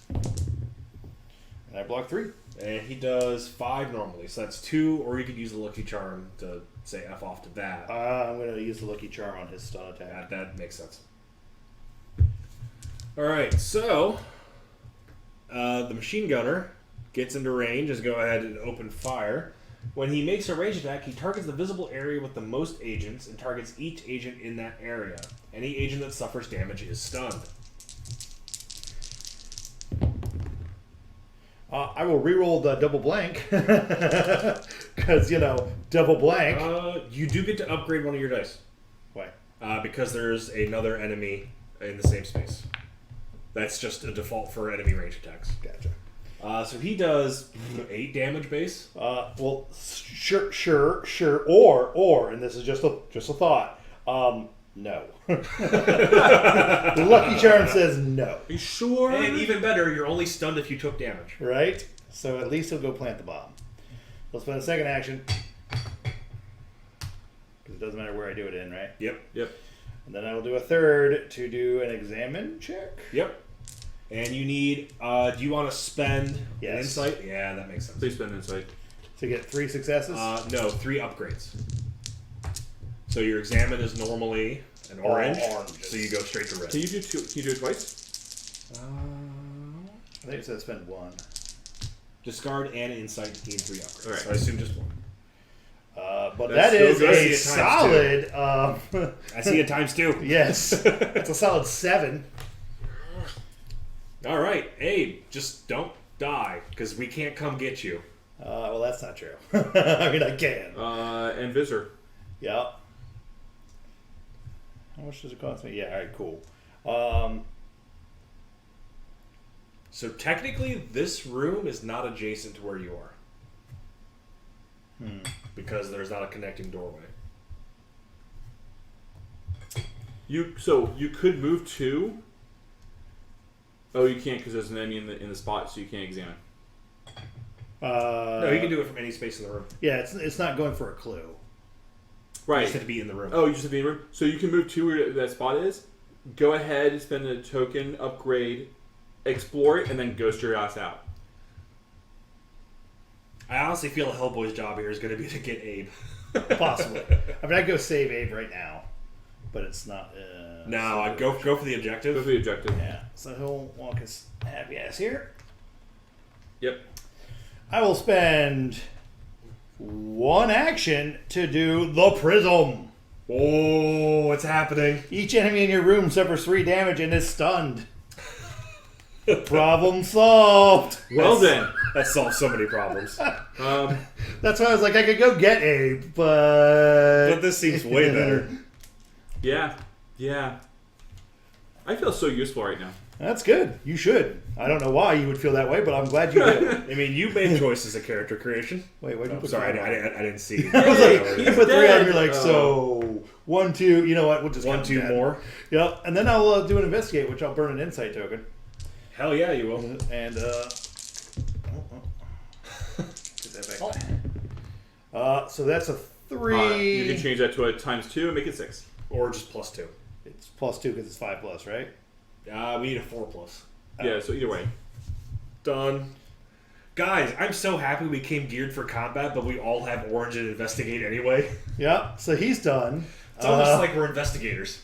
And I block 3. And he does 5 normally, so that's 2, or you could use the Lucky Charm to say F off to that. I'm going to use the Lucky Charm on his stun attack. That makes sense. Alright, so the machine gunner gets into range, just go ahead and open fire. When he makes a range attack, he targets the visible area with the most agents and targets each agent in that area. Any agent that suffers damage is stunned. I will reroll the double blank. Because, double blank. You do get to upgrade one of your dice. Why? Because there's another enemy in the same space. That's just a default for enemy range attacks. Gotcha. So he does 8 damage base. Well, sure. Or, and this is just a thought. No. The Lucky Charm says no. Are you sure? And even better, you're only stunned if you took damage. Right? So at least he'll go plant the bomb. He'll spend a second action. Because it doesn't matter where I do it in, right? Yep. And then I will do a third to do an examine check. Yep. And you need, do you want to spend an Yes. insight? Yeah, that makes sense. Please spend insight. To get 3 successes. No, 3 upgrades. So your examine is normally an orange, oranges. so you go straight to red. Can you do two? Can you do it twice? I think it says spend 1. Discard and insight to gain 3 upgrades. Alright. So I assume just 1. But That's that is still good. a solid. I see it times 2. Yes, it's a solid 7. All right, Abe, just don't die because we can't come get you. Well, that's not true. I mean, I can. And Visor. Yeah. How much does it cost me? Yeah. All right. Cool. So technically, this room is not adjacent to where you are. Because there's not a connecting doorway. You could move 2. Oh, you can't because there's an enemy in the spot, so you can't examine. No, you can do it from any space in the room. Yeah, it's not going for a clue. You Right. just have to be in the room. Oh, you just have to be in the room. So you can move 2 where that spot is. Go ahead and spend a token, upgrade, explore it, and then ghost your ass out. I honestly feel Hellboy's job here is going to be to get Abe. Possibly. I mean, I'd go save Abe right now, but it's not. No, I'd go for the objective. Go for the objective. Yeah. So he'll walk his happy ass here. Yep. I will spend 1 action to do the prism. Oh, what's happening? Each enemy in your room suffers 3 damage and is stunned. Problem solved. Well then. That solves so many problems. That's why I was like, I could go get Abe, but But this seems way better. Yeah. Yeah. I feel so useful right now. That's good. You should. I don't know why you would feel that way, but I'm glad you did. I mean, you made choices of character creation. Wait, why'd you Oh, put sorry, three on? I didn't see. I was like, He's you put 3 on, dead. you're like, Oh. so 1, 2, you know what? We'll just One, count two that. more. Yep, and then I'll do an investigate, which I'll burn an insight token. Hell yeah, you will. And, get that Oh. back. So that's a 3. You can change that to a ×2 and make it 6. Or just +2. It's +2 because it's 5 plus, right? We need a 4+. Yeah, so either way. Done. Guys, I'm so happy we came geared for combat, but we all have orange and investigate anyway. Yeah, so he's done. It's almost like we're investigators.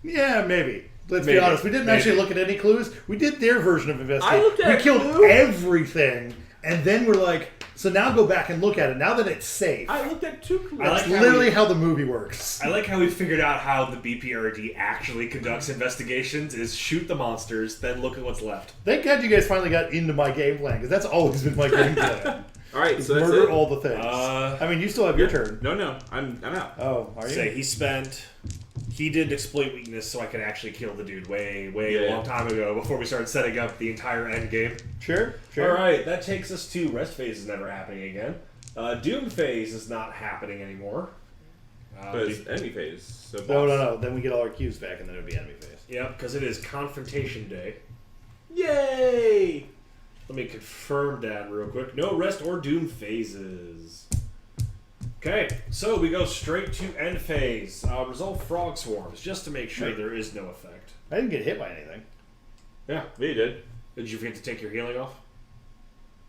Yeah, maybe. Let's Maybe. be honest. We didn't Maybe. actually look at any clues. We did their version of investigate. I looked at we a killed clue. everything, and then we're like, so now go back and look at it. Now that it's safe. I looked at 2 clues. I like That's how literally we- how the movie works. I like how we figured out how the B.P.R.D. actually conducts investigations is shoot the monsters, then look at what's left. Thank God you guys finally got into my game plan, because that's always been my game plan. Alright, Is so that's murder it. all the things. I mean, you still have your turn. No, I'm out. Oh, are you? Say he did exploit weakness so I could actually kill the dude way a Yeah. long time ago before we started setting up the entire end game. Sure. Alright, that takes us to rest phase is never happening again. Doom phase is not happening anymore. But it's enemy phase. So No. Then we get all our cubes back, and then it would be enemy phase. Yep, because it is confrontation day. Yay! Let me confirm that real quick. No rest or doom phases. Okay, so we go straight to end phase. Resolve frog swarms, just to make sure Right. there is no effect. I didn't get hit by anything. Yeah. Yeah, you did. Did you forget to take your healing off?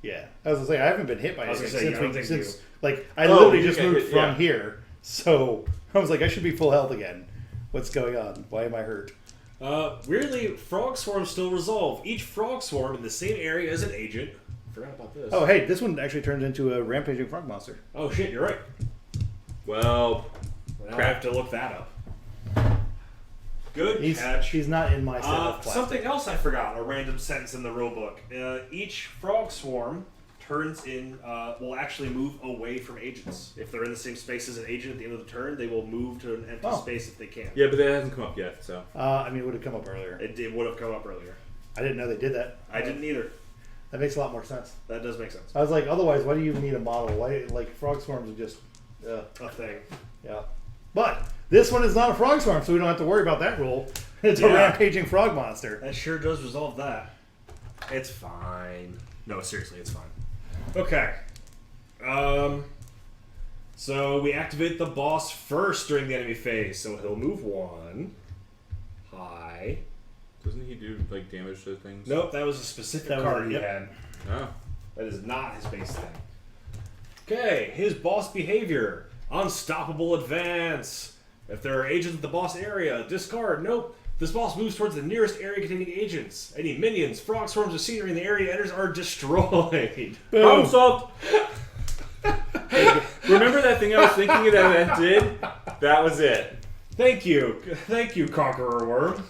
Yeah, I was gonna say I haven't been hit by I was anything gonna say, I don't since think since like I Oh, literally you just get moved hit, from yeah. here, so I was like I should be full health again. What's going on? Why am I hurt? Weirdly, frog swarms still resolve. Each frog swarm in the same area as an agent. Forgot about this. Oh hey, this one actually turns into a rampaging frog monster. Oh shit, you're right. Well, Now I have to look that up. Good catch. He's not in my set of plastic. Something else I forgot, a random sentence in the rulebook. Each frog swarm turns in, will actually move away from agents. If they're in the same space as an agent at the end of the turn, they will move to an empty space if they can. yeah, but that hasn't come up yet, so. I mean, it would have come up earlier. It would have come up earlier. I didn't know they did that. I didn't either. That makes a lot more sense. That does make sense. I was like, otherwise, why do you even need a model? Why, like, frog swarms are just, A thing. yeah. But this one is not a frog swarm, so we don't have to worry about that rule. It's a Yeah. rampaging frog monster. That sure does resolve that. It's fine. No, seriously, it's fine. Okay. So we activate the boss first during the enemy phase, so he'll move 1. High. Doesn't he do, like, damage to things? Nope, that was a specific That was card it, he yep. had. Oh. That is not his base thing. Okay, his boss behavior. Unstoppable advance. If there are agents in the boss area, discard. Nope. This boss moves towards the nearest area containing agents. Any minions, frog swarms, or scenery in the area enters are destroyed. Problem solved! Hey, remember that thing I was thinking that did? That was it. Thank you. Thank you, Conqueror Worm.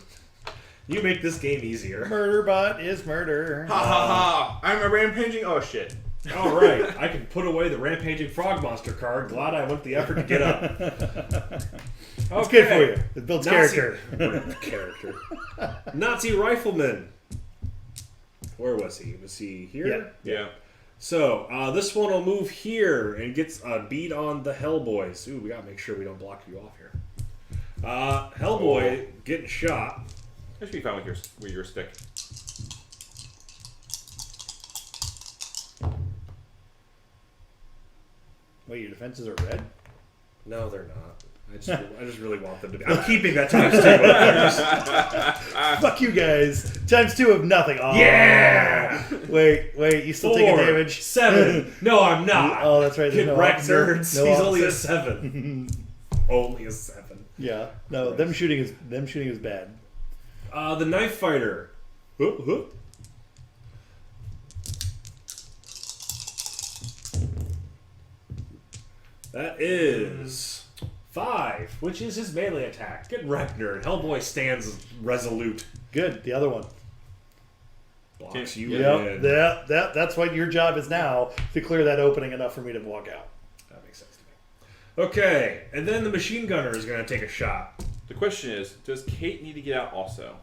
You make this game easier. Murderbot is murder. Ha ha ha! I'm a rampaging. Oh shit. Alright, I can put away the Rampaging Frog Monster card. Glad I went the effort to get up. It's good for you. It builds Nazi- character. character. Nazi Rifleman. Where was he? Was he here? Yeah. Yeah. So, this one will move here and gets a beat on the Hellboys. Ooh, we gotta make sure we don't block you off here. Hellboy getting shot. That should be fine with your stick. Wait, your defenses are red? No, they're not. I just really want them to be. I'm keeping that times 2. Fuck you guys. ×2 of nothing. Oh. Yeah! Wait, you still taking 4, damage? 7. No, I'm not. Oh, that's right. Get There's no wrecked, officer. nerds. No He's only a officer. 7. Only a 7. Yeah. No, them shooting is bad. The Knife Fighter. That is 5, which is his melee attack. Get wrecked, nerd. Hellboy stands resolute. Good. The other one. Blocks you Yep. in. That's what your job is now, to clear that opening enough for me to walk out. That makes sense to me. Okay, and then the machine gunner is going to take a shot. The question is, does Kate need to get out also?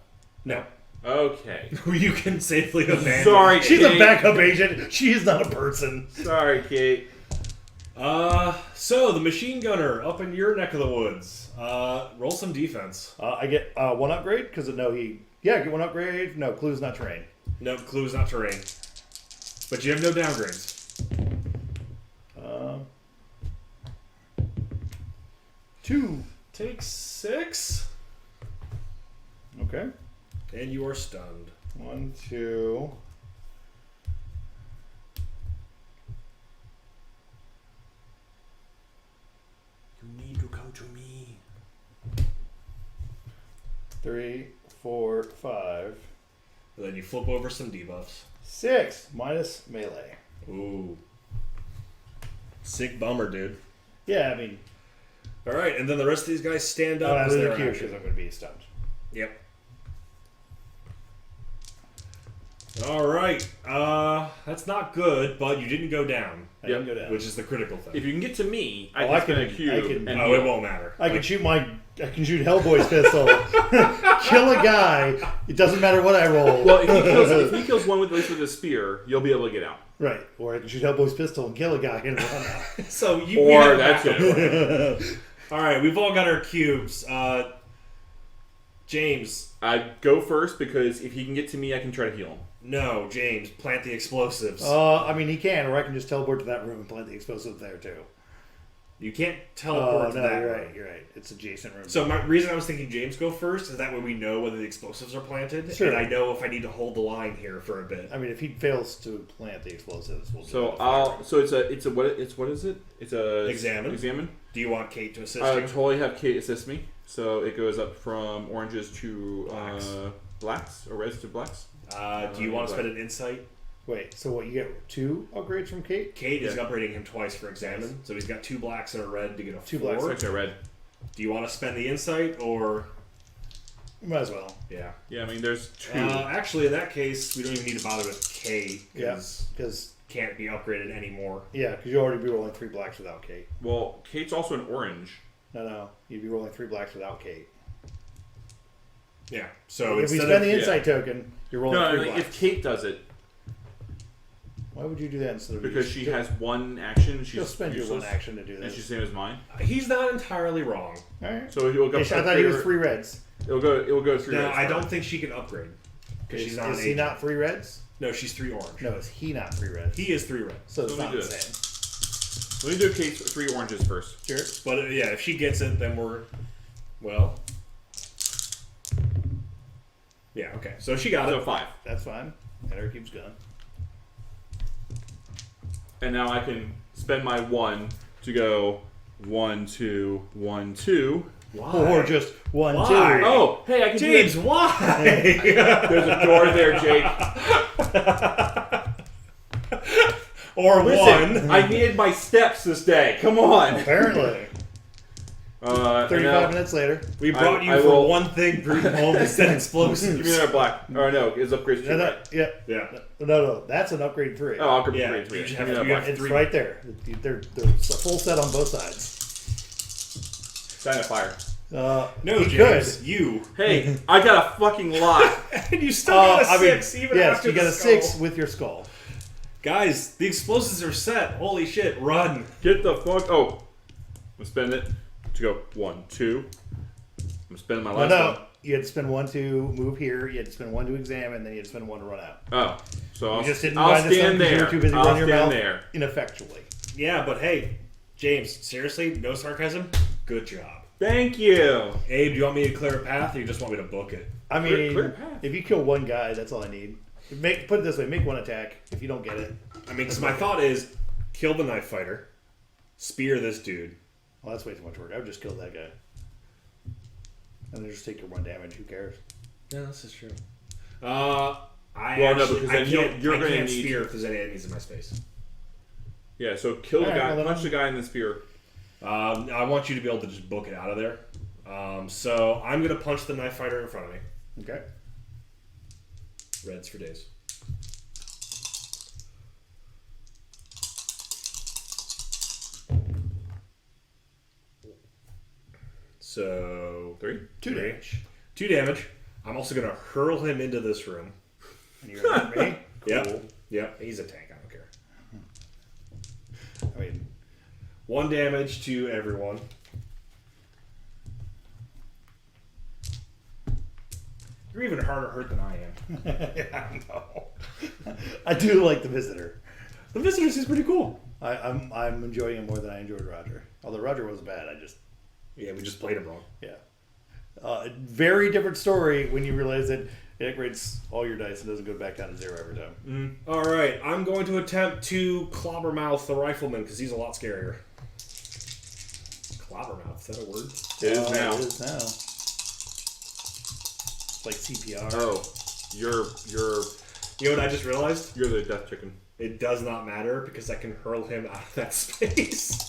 No. Okay. You can safely abandon. Sorry, She's Kate. a backup agent. She is not a person. Sorry, Kate. So the machine gunner up in your neck of the woods. Roll some defense. I get one upgrade because I get one upgrade. No, clue's not terrain. No, clue's not terrain. But you have no downgrades. 2. Take 6. Okay. And you are stunned. 1, 2. You need to come to me. 3, 4, 5. And then you flip over some debuffs. 6 minus melee. Ooh. Sick bummer, dude. Yeah, I mean, Alright, and then the rest of these guys stand up as I'm their cute action. because I'm going to be stunned. Yep. Alright. That's not good, but you didn't go down. I didn't go down. Which is the critical thing. If you can get to me, I Oh, can I spin a can- cube I can- and Oh, heal. it won't matter. I can shoot Hellboy's pistol, kill a guy. It doesn't matter what I roll. Well, if he kills one with at least with a spear, you'll be able to get out. Right, or I can shoot Hellboy's pistol and kill a guy and run out. So you Or have that's backup your plan. Alright, we've all got our cubes. James. I go first because if he can get to me, I can try to heal him. No, James. Plant the explosives. I mean, he can, or I can just teleport to that room and plant the explosive there too. You can't teleport to No, that you're room. right. You're right. It's adjacent room. So my reason I was thinking James go first is that way we know whether the explosives are planted, Sure. and I know if I need to hold the line here for a bit. I mean, if he fails to plant the explosives, we'll So do that. So what is it? It's a Examine. Do you want Kate to assist I you? totally have Kate assist me. So it goes up from oranges to Blacks. blacks or reds to blacks. Do you want to spend an insight? Wait, so what? You get 2 upgrades from Kate? Kate is Yeah. upgrading him twice for examine, so he's got 2 blacks and a red to get a 2 4. blacks. Actually, red. Do you want to spend the insight or? Might as well. Yeah. Yeah, I mean, there's 2. Actually, in that case, we don't even need to bother with Kate Yeah, because because can't be upgraded anymore. you already be rolling 3 blacks without Kate. Well, Kate's also an orange. No, you'd be rolling 3 blacks without Kate. Yeah. So If we instead spend of the insight token, you're rolling No, 3 like, blacks. if Kate does it, Why would you do that instead of because she has one action, She'll she's spend your useless, 1 action to do and this. she's the same as mine. he's not entirely wrong. All right. So it will go. I thought he was 3 reds. It will go 3. No, reds I for her. don't think she can upgrade because she's not. Is an he agent. not 3 reds? No, she's 3 orange. No, is he not 3 reds? He is 3 red. So it's Let me not do the this. same. Let me do Kate's 3 oranges first. Sure. But yeah, if she gets it, then we're well. Yeah. Okay. So she got So it. 5. That's fine. And her keeps going. And now I can spend my 1 to go 1, 2, 1, 2. Why? Or just 1, Why? 2. Oh, hey, I can James, do why? it. There's a door there, Jake. Or Listen, 1. I needed my steps this day. Come on. Apparently. And 35 now- minutes later. We brought you I for will- one thing, bring home to send Give me explosives. another black. Or no, it's upgrades to No, red. yeah. Yeah. No, that's an upgrade 3. Oh, I'll upgrade Yeah, 3. you just Give have me to- another you black. have It's 3. right there. They're a full set on both sides. Sign of fire. No, he James, you. Hey, I got a fucking lot. And you still got a I mean, 6 even yes, after you got the a skull. 6 with your skull. Guys, the explosives are set. Holy shit, run. Get the fuck. Oh. I'm going to spend it to go 1, 2. I'm going to spend my last No, one. you had to spend 1 to move here. You had to spend 1 to examine, then you had to spend 1 to run out. Oh. So You I'll, just didn't I'll mind this stand because you there. were too busy I'll running your stand mouth there. ineffectually. Yeah, but hey, James, seriously, no sarcasm? Good job. Thank you. Abe, do you want me to clear a path or you just want me to book it? I mean, Clear path. if you kill 1 guy, that's all I need. Put it this way: make 1 attack. If you don't get it, I mean, because my thought is kill the knife fighter, spear this dude. well, that's way too much work. I would just kill that guy, and then just take your 1 damage. Who cares? Yeah, this is true. Well, no, because then you're I gonna can't need- spear if there's any enemies in my space. Yeah, so kill the Alright, guy. well, then Punch I'll- the guy in the spear. I want you to be able to just book it out of there. So I'm going to punch the knife fighter in front of me. Okay. Reds for days. So 3. 2 damage. 2 damage. I'm also going to hurl him into this room. And you're gonna hit me? Yep. Yep. He's a tank. I don't care. I mean, 1 damage to everyone. You're even harder hurt than I am. I know. I do like the visitor. The visitor seems pretty cool. I'm enjoying him more than I enjoyed Roger. Although Roger was bad, Yeah, we just played him wrong. yeah. Very different story when you realize that it upgrades all your dice and doesn't go back down to 0 every time. All right, I'm going to attempt to clobbermouth the rifleman because he's a lot scarier. Clobbermouth, is that a word? It is now. It is now. It's like CPR. Oh, you're You know what I just realized? you're the death chicken. It does not matter because I can hurl him out of that space.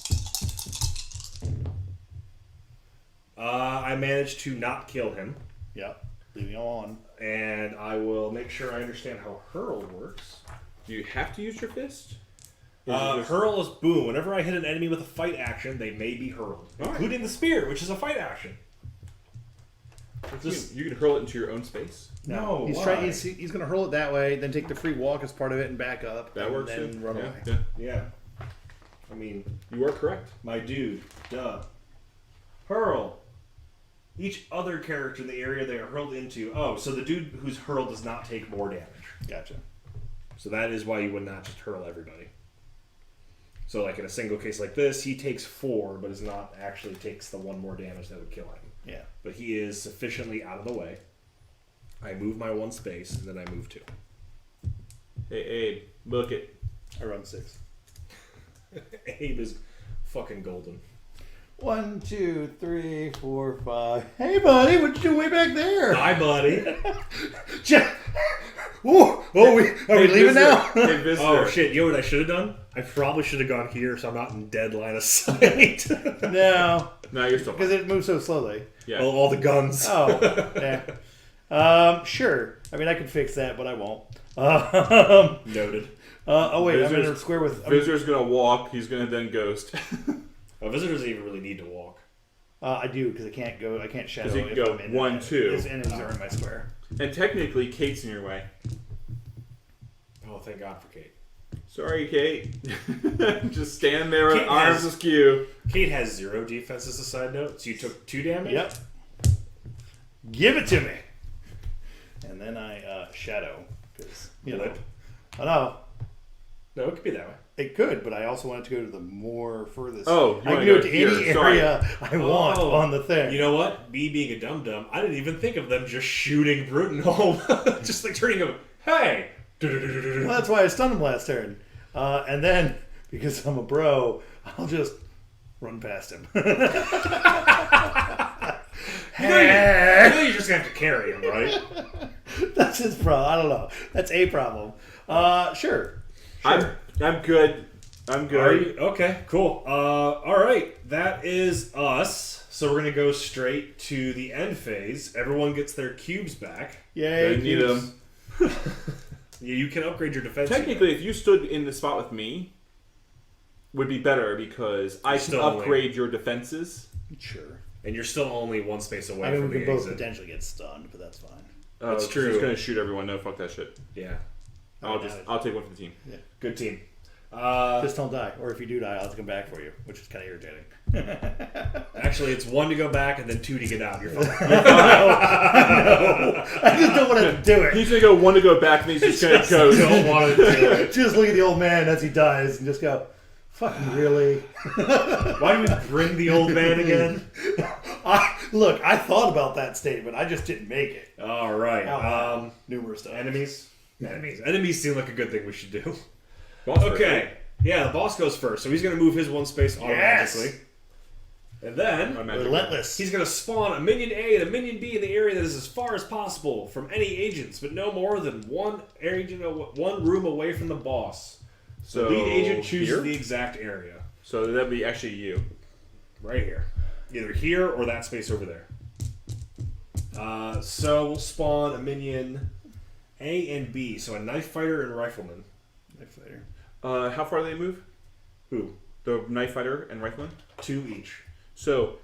I managed to not kill him. Yep. Leaving him on. And I will make sure I understand how hurl works. Do you have to use your fist? Or is it just- Hurl is boom. Whenever I hit an enemy with a fight action, they may be hurled. All right. Including the spear, which is a fight action. you can hurl it into your own space. No, he's why? trying. He's going to hurl it that way, then take the free walk as part of it and back up. That and works then too. run Yeah, away. yeah. Yeah. I mean, You are correct. my dude. Duh. Hurl. Each other character in the area they are hurled into. Oh, so the dude who's hurled does not take more damage. Gotcha. So that is why you would not just hurl everybody. So like in a single case like this, he takes 4, but is not actually takes the 1 more damage that would kill him. Yeah. But he is sufficiently out of the way. I move my 1 space, and then I move 2. Hey, Abe, look it. I run 6. Abe is fucking golden. 1, 2, 3, 4, 5. Hey, buddy, what you doing way back there? Hi, buddy. Are we leaving now? Hey, visitor. Oh, shit. You know what I should have done? I probably should have gone here so I'm not in dead line of sight. No, No, you're still because fine. it moves so slowly. Yeah. All the guns. Oh, yeah. Sure. I mean, I could fix that, but I won't. Noted. Oh wait, I'm in a Visitor's- square with. Visitor's gonna walk. He's gonna then ghost. A visitor doesn't even really need to walk. I do because I can't go. I can't shadow. 'Cause you if can go I'm in 1, 2. His enemies are in my square. And technically, Kate's in your way. Oh, thank God for Kate. Sorry, Kate. Just stand there with Kate arms has- askew. Kate has 0 defense as a side note, so you took 2 damage? Yep. Give it to me. And then I shadow because you know. Lip. I know No, it could be that way. it could, but I also wanted to go to the more furthest. Oh, you I wanna can go go to here, any sorry. area I want Oh. on the thing. You know what? Me being a dum-dum, I didn't even think of them just shooting Bruton home. Just like turning him, hey! Well, that's why I stunned him last turn. And then, because I'm a bro, I'll just run past him. You know you're just going to have to carry him, right? That's his problem. I don't know. That's a problem. Sure. I'm good. I'm good. Are you? Okay, cool. All right, that is us. So we're going to go straight to the end phase. Everyone gets their cubes back. Yay. I need cubes. him. You can upgrade your defense. Technically, if you stood in the spot with me, would be better because I can Still only- upgrade your defenses. Sure. and you're still only 1 space away I mean, from we the could both exit. potentially get stunned, but that's fine. That's 'Cause true. He's gonna shoot everyone. No, fuck that shit. Yeah, I'll take one for the team. good team. Just don't die. Or if you do die, I'll have to come back for you, which is kind of irritating. Actually, it's 1 to go back and then 2 to get out. You're fine. I just don't want to do it. He's gonna go 1 to go back, and he's just gonna go. Don't want to do it. Just look at the old man as he dies and just go, fucking really? Why do we bring the old man again? Look, I thought about that statement. I just didn't make it. All right. Numerous times. Enemies seem like a good thing we should do. Boss Okay. Yeah, the boss goes first, so he's going to move his 1 space automatically. Yes. And then Relentless. he's going to spawn a minion A and a minion B in the area that is as far as possible from any agents, but no more than 1 agent, 1 room away from the boss. So The lead agent chooses here? the exact area. So that'd be actually you. Right here. Either here or that space over there. So we'll spawn a minion A and B, so a knife fighter and rifleman. Knife fighter. How far do they move? Who? The knife fighter and rifleman. 2 each. So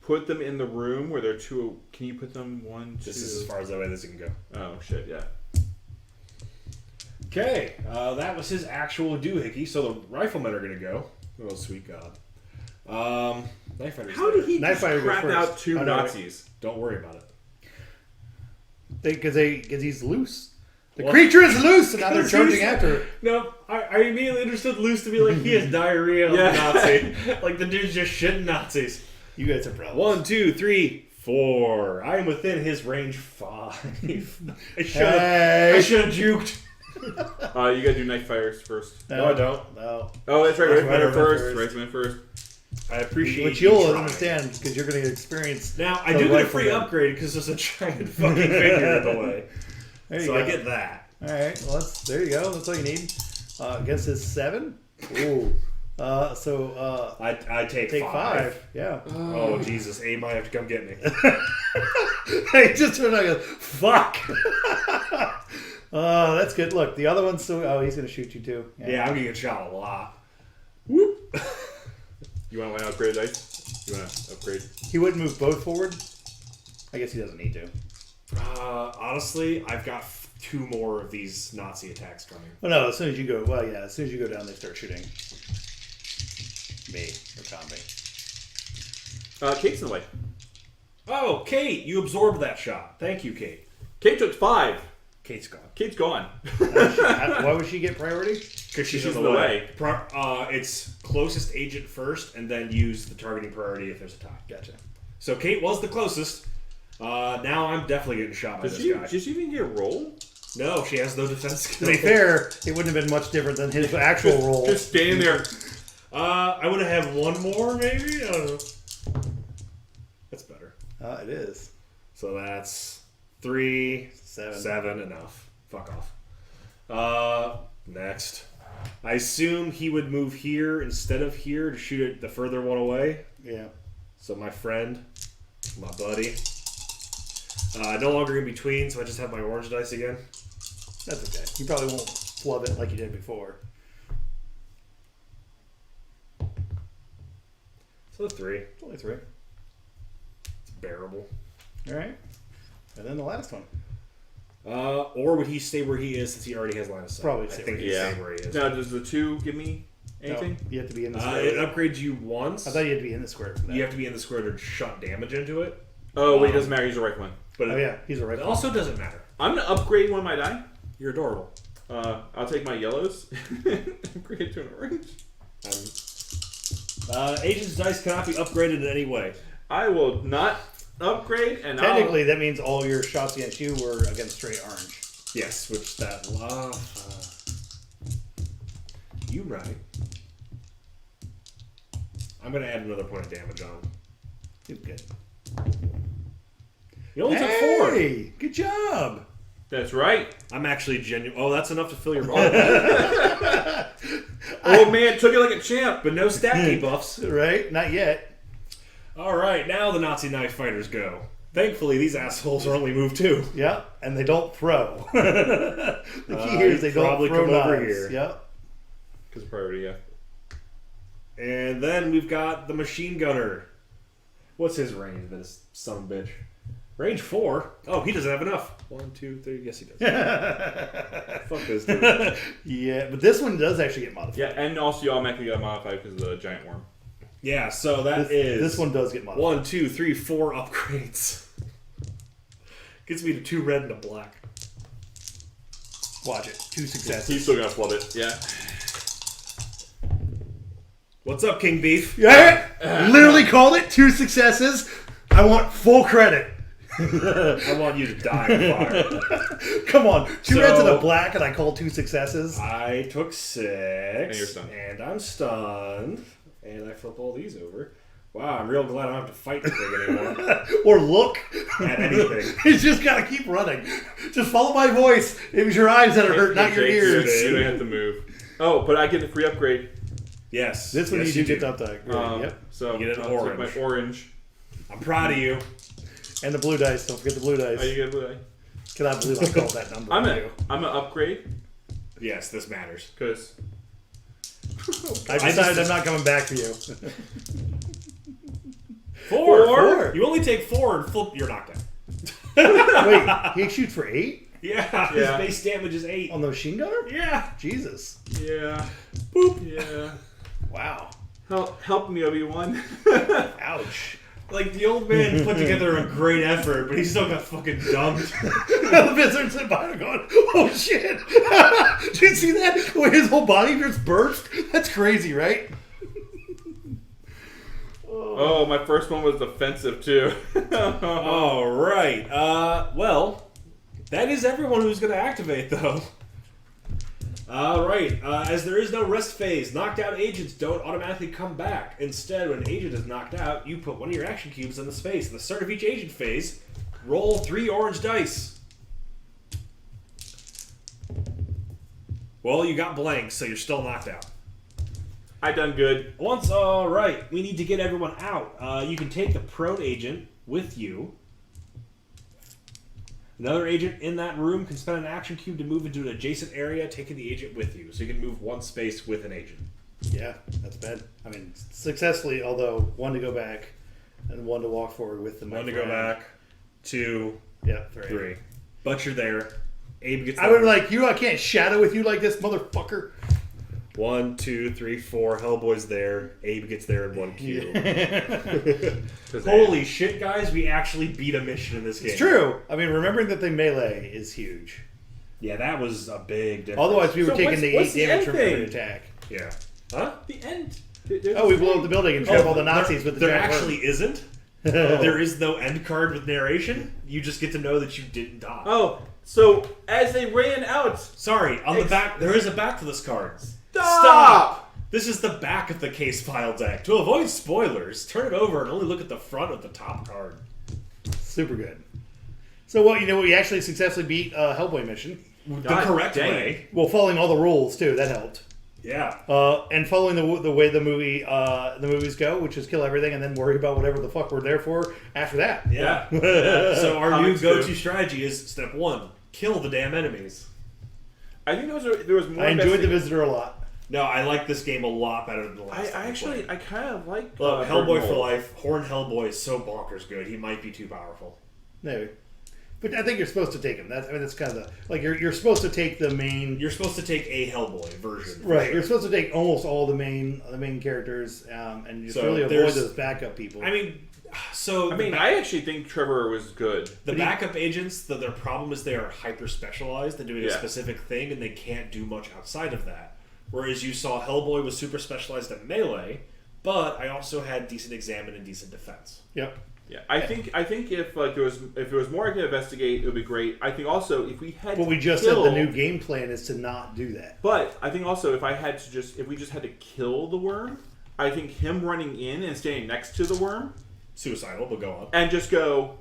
put them in the room where they're two. Can you put them 1, 2? This is as far as it can go. Oh shit! Yeah. Okay, that was his actual doohickey. So the riflemen are gonna go. Oh sweet God. Knife fighter's How there. did he Knife just fighter goes crap first. out 2 Oh, no, wait. Nazis? Don't worry about it. Because he's loose. The creature is loose, and now they're charging after. No, I immediately understood loose to be like he has diarrhea of Yeah. Nazi. Like the dude's just shitting Nazis. You guys are problems. 1, 2, 3, 4. I am within his range 5. I should have juked. You gotta do knife fires first. No, I don't. No. Oh, that's right. Rifleman Rifleman first. Rifleman first. I appreciate Which you you'll trying. understand because you're going to experience. Now, I the do get a free rifleman. upgrade because there's a giant fucking figure in the way. There you So go. I get that. All right. Well, there you go. That's all you need. Against his 7. Ooh. I take Take 5. 5. Yeah. Oh, Jesus. A might have to come get me. I just turned out and goes, fuck. That's good. Look, the other one's still. Oh, he's going to shoot you too. Yeah, I'm going to get shot a lot. Whoop. You want to upgrade dice? You want to upgrade? He wouldn't move both forward. I guess he doesn't need to. Honestly, I've got 2 more of these Nazi attacks coming. Oh no! As soon as you go, well, yeah. As soon as you go down, they start shooting me or Tommy. Kate's in the way. Oh, Kate, you absorbed that shot. Thank you, Kate. Kate took 5. Kate's gone. Kate's gone. Why would she get priority? Because she's She's in the way. It's closest agent first, and then use the targeting priority if there's a tie. Gotcha. So Kate was the closest. Now I'm definitely getting shot by Did this she, guy. did she even get a roll? No, she has no defense To skill. be fair, it wouldn't have been much different than his actual role. Just standing there. I would have had 1 more, maybe? I don't know. That's better. It is So that's 3, 7. 7, enough. Fuck off. Next. I assume he would move here instead of here to shoot it the further one away. Yeah. So my friend, my buddy, no longer in between, so I just have my orange dice again. That's okay. You probably won't flub it like you did before. So 3. It's only 3. It's bearable. All right. And then the last one. Or would he stay where he is since he already has line of sight? Probably I stay think where he'd Yeah. stay where he is. Now, does the 2 give me anything? No, you have to be in the square. It upgrades you once. I thought you had to be in the square for that. You have to be in the square to shot damage into it. Oh, wait, it doesn't matter. He's a rifleman. But Oh yeah, he's a it rifle. also doesn't matter. I'm going to upgrade one of my die. You're adorable. I'll take my yellows. Upgrade it to an orange. Agent's dice cannot be upgraded in any way. I will not upgrade, and Technically, that means all your shots against you were against straight orange. Yes, which that you right. I'm gonna add another point of damage on him. He's good. You only took 4. Hey, good job. That's right. I'm actually genuine. Oh, that's enough to fill your ball. Oh, man, took it like a champ. But no stat debuffs. Right? Not yet. All right, now the Nazi knife fighters go. Thankfully, these assholes are only move 2. Yeah, and they don't throw. The key here is they don't probably throw come over knives. here. Yep. Because priority, yeah. And then we've got the machine gunner. What's his range, this son of a bitch? Range 4? Oh, he doesn't have enough. 1, 2, 3. Yes, he does. Fuck this dude. Yeah, but this one does actually get modified. Yeah, and also you automatically got modified because of the giant worm. Yeah, so that is This one does get modified. 1, 2, 3, 4 upgrades. Gets me to 2 red and a black. Watch it. 2 successes. He's still gonna flub it. Yeah. What's up, King Beef? Yeah, literally called it 2 successes. I want full credit. I want you to die in fire. Come on, 2 So- reds and a black, and I called 2 successes. I took 6. And you're stunned. And I'm stunned. And I flip all these over. Wow, I'm real glad I don't have to fight this thing anymore. Or look At anything. You just gotta keep running. Just follow my voice. It was your eyes that are hurt, not your Jake, ears. You don't have to move. Oh, but I get the free upgrade. Yes. This one yes, you do get up to. Yep. So You get an I'll take orange. my orange. I'm proud of you. And the blue dice. Don't forget the blue dice. Oh, you get a blue eye. Cannot believe I called that number. I'm on a you. I'm an upgrade Yes, this matters. because I decided I'm not coming back for you. 4. You only take 4 and flip. You're knocked out. Wait, he shoots for 8 Yeah, his base damage is 8. on the machine gunner? Yeah. Jesus. Yeah. Boop. Yeah. Wow. Help me, Obi-Wan. Ouch. Like, the old man put together a great effort, but he still got fucking dumped. The visitors sitting behind him going, oh shit. Did you see that? Where his whole body just burst? That's crazy, right? Oh, my first one was defensive too. All right. Well, that is everyone who's going to activate, though. All right. As there is no rest phase, knocked out agents don't automatically come back. Instead, when an agent is knocked out, you put one of your action cubes in the space. At the start of each agent phase, roll 3 orange dice. Well, you got blanks, so you're still knocked out. I done good. All right. We need to get everyone out. You can take the prone agent with you. Another agent in that room can spend an action cube to move into an adjacent area, taking the agent with you. So you can move one space with an agent. Yeah, that's bad. I mean, successfully, although 1 to go back and 1 to walk forward with them. 1 to go back, 2, Yeah, 3. But you're there. Abe gets I would be like, I can't shadow with you like this, motherfucker. 1, 2, 3, 4. Hellboy's there. Abe gets there in 1 cube. Holy shit, guys. We actually beat a mission in this game. It's true. I mean, remembering that they melee is huge. Yeah, that was a big difference. Otherwise, we were taking the 8 what's the damage from end every thing? attack. Yeah. Huh? The end. Oh, we blow up the building and trap all the Nazis with the There giant actually worm. isn't. There is no end card with narration. You just get to know that you didn't die. Oh, so as they ran out, Sorry, on the back, there is a back to this card. stop! This is the back of the case file deck. To avoid spoilers, turn it over and only look at the front of the top card. Super good. So, what we actually successfully beat a Hellboy mission. The God correct dang. way. Well, following all the rules, too. That helped. Yeah. And following the way the movies go, which is kill everything and then worry about whatever the fuck we're there for after that. Yeah. Yeah. So our new Comics go-to do. strategy is step 1: kill the damn enemies. I think there was more. I enjoyed the investigation. visitor a lot. No, I like this game a lot better than the last. I kind of like. Look, Hellboy for Burton life. Horn Hellboy is so bonkers good. He might be too powerful. Maybe. But I think you're supposed to take him. That's kind of you're supposed to take the main. You're supposed to take a Hellboy version, for Right, sure. you're supposed to take almost all the main characters, and you just So really avoid there's- those backup people. I mean, so I mean, I actually think Trevor was good. the backup agents, their problem is they are hyper specialized and doing a Yeah. specific thing, and they can't do much outside of that. Whereas you saw Hellboy was super specialized at melee, but I also had decent examine and decent defense. Yep. Yeah, I think if there was more I could investigate, it would be great. I think also if we had But we just kill, said the new game plan is to not do that. But I think also if we just had to kill the worm, I think him running in and standing next to the worm Suicidal, but go on. and just go,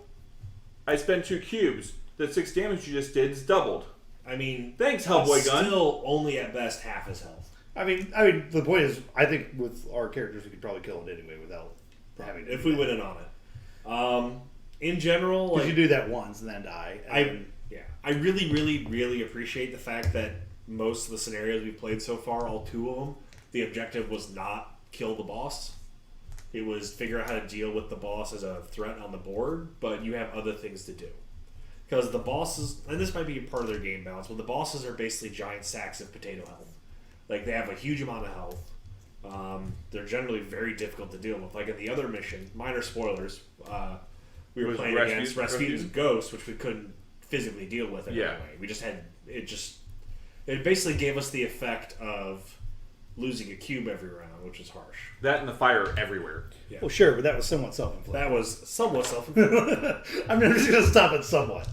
I spent 2 cubes. The 6 damage you just did is doubled. I mean, Thanks, Hellboy it's gun. still only at best half his health. I mean, the point is, I think with our characters, we could probably kill it anyway without having to. If we went in on it. In general, because like, you do that once and then die. And I really, really, really appreciate the fact that most of the scenarios we've played so far, all 2 of them, the objective was not kill the boss. It was figure out how to deal with the boss as a threat on the board, but you have other things to do. Because the bosses, and this might be a part of their game balance, but the bosses are basically giant sacks of potato health. Like, they have a huge amount of health. They're generally very difficult to deal with. Like in the other mission, minor spoilers, we were Was playing against Rasputin's ghost, which we couldn't physically deal with in any way. We just had it basically gave us the effect of losing a cube every round, which is harsh. That and the fire everywhere. Yeah. well, sure, but that was somewhat self-inflicted. That was somewhat self-inflicted. I'm just going to stop it somewhat.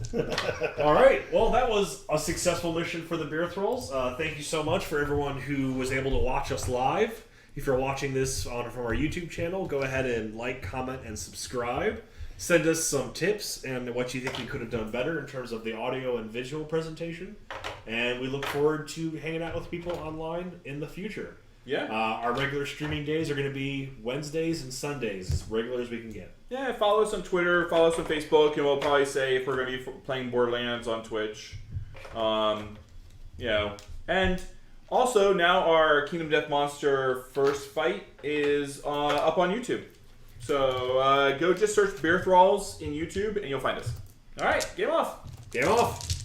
All right. Well, that was a successful mission for the BeerThralls. Thank you so much for everyone who was able to watch us live. If you're watching this from our YouTube channel, go ahead and like, comment, and subscribe. Send us some tips and what you think we could have done better in terms of the audio and visual presentation. And we look forward to hanging out with people online in the future. Yeah. Our regular streaming days are going to be Wednesdays and Sundays, as regular as we can get. Yeah, follow us on Twitter, follow us on Facebook, and we'll probably say if we're going to be playing Borderlands on Twitch. And also now our Kingdom Death Monster first fight is up on YouTube. So go just search BeerThralls in YouTube and you'll find us. All right, game off. Game off.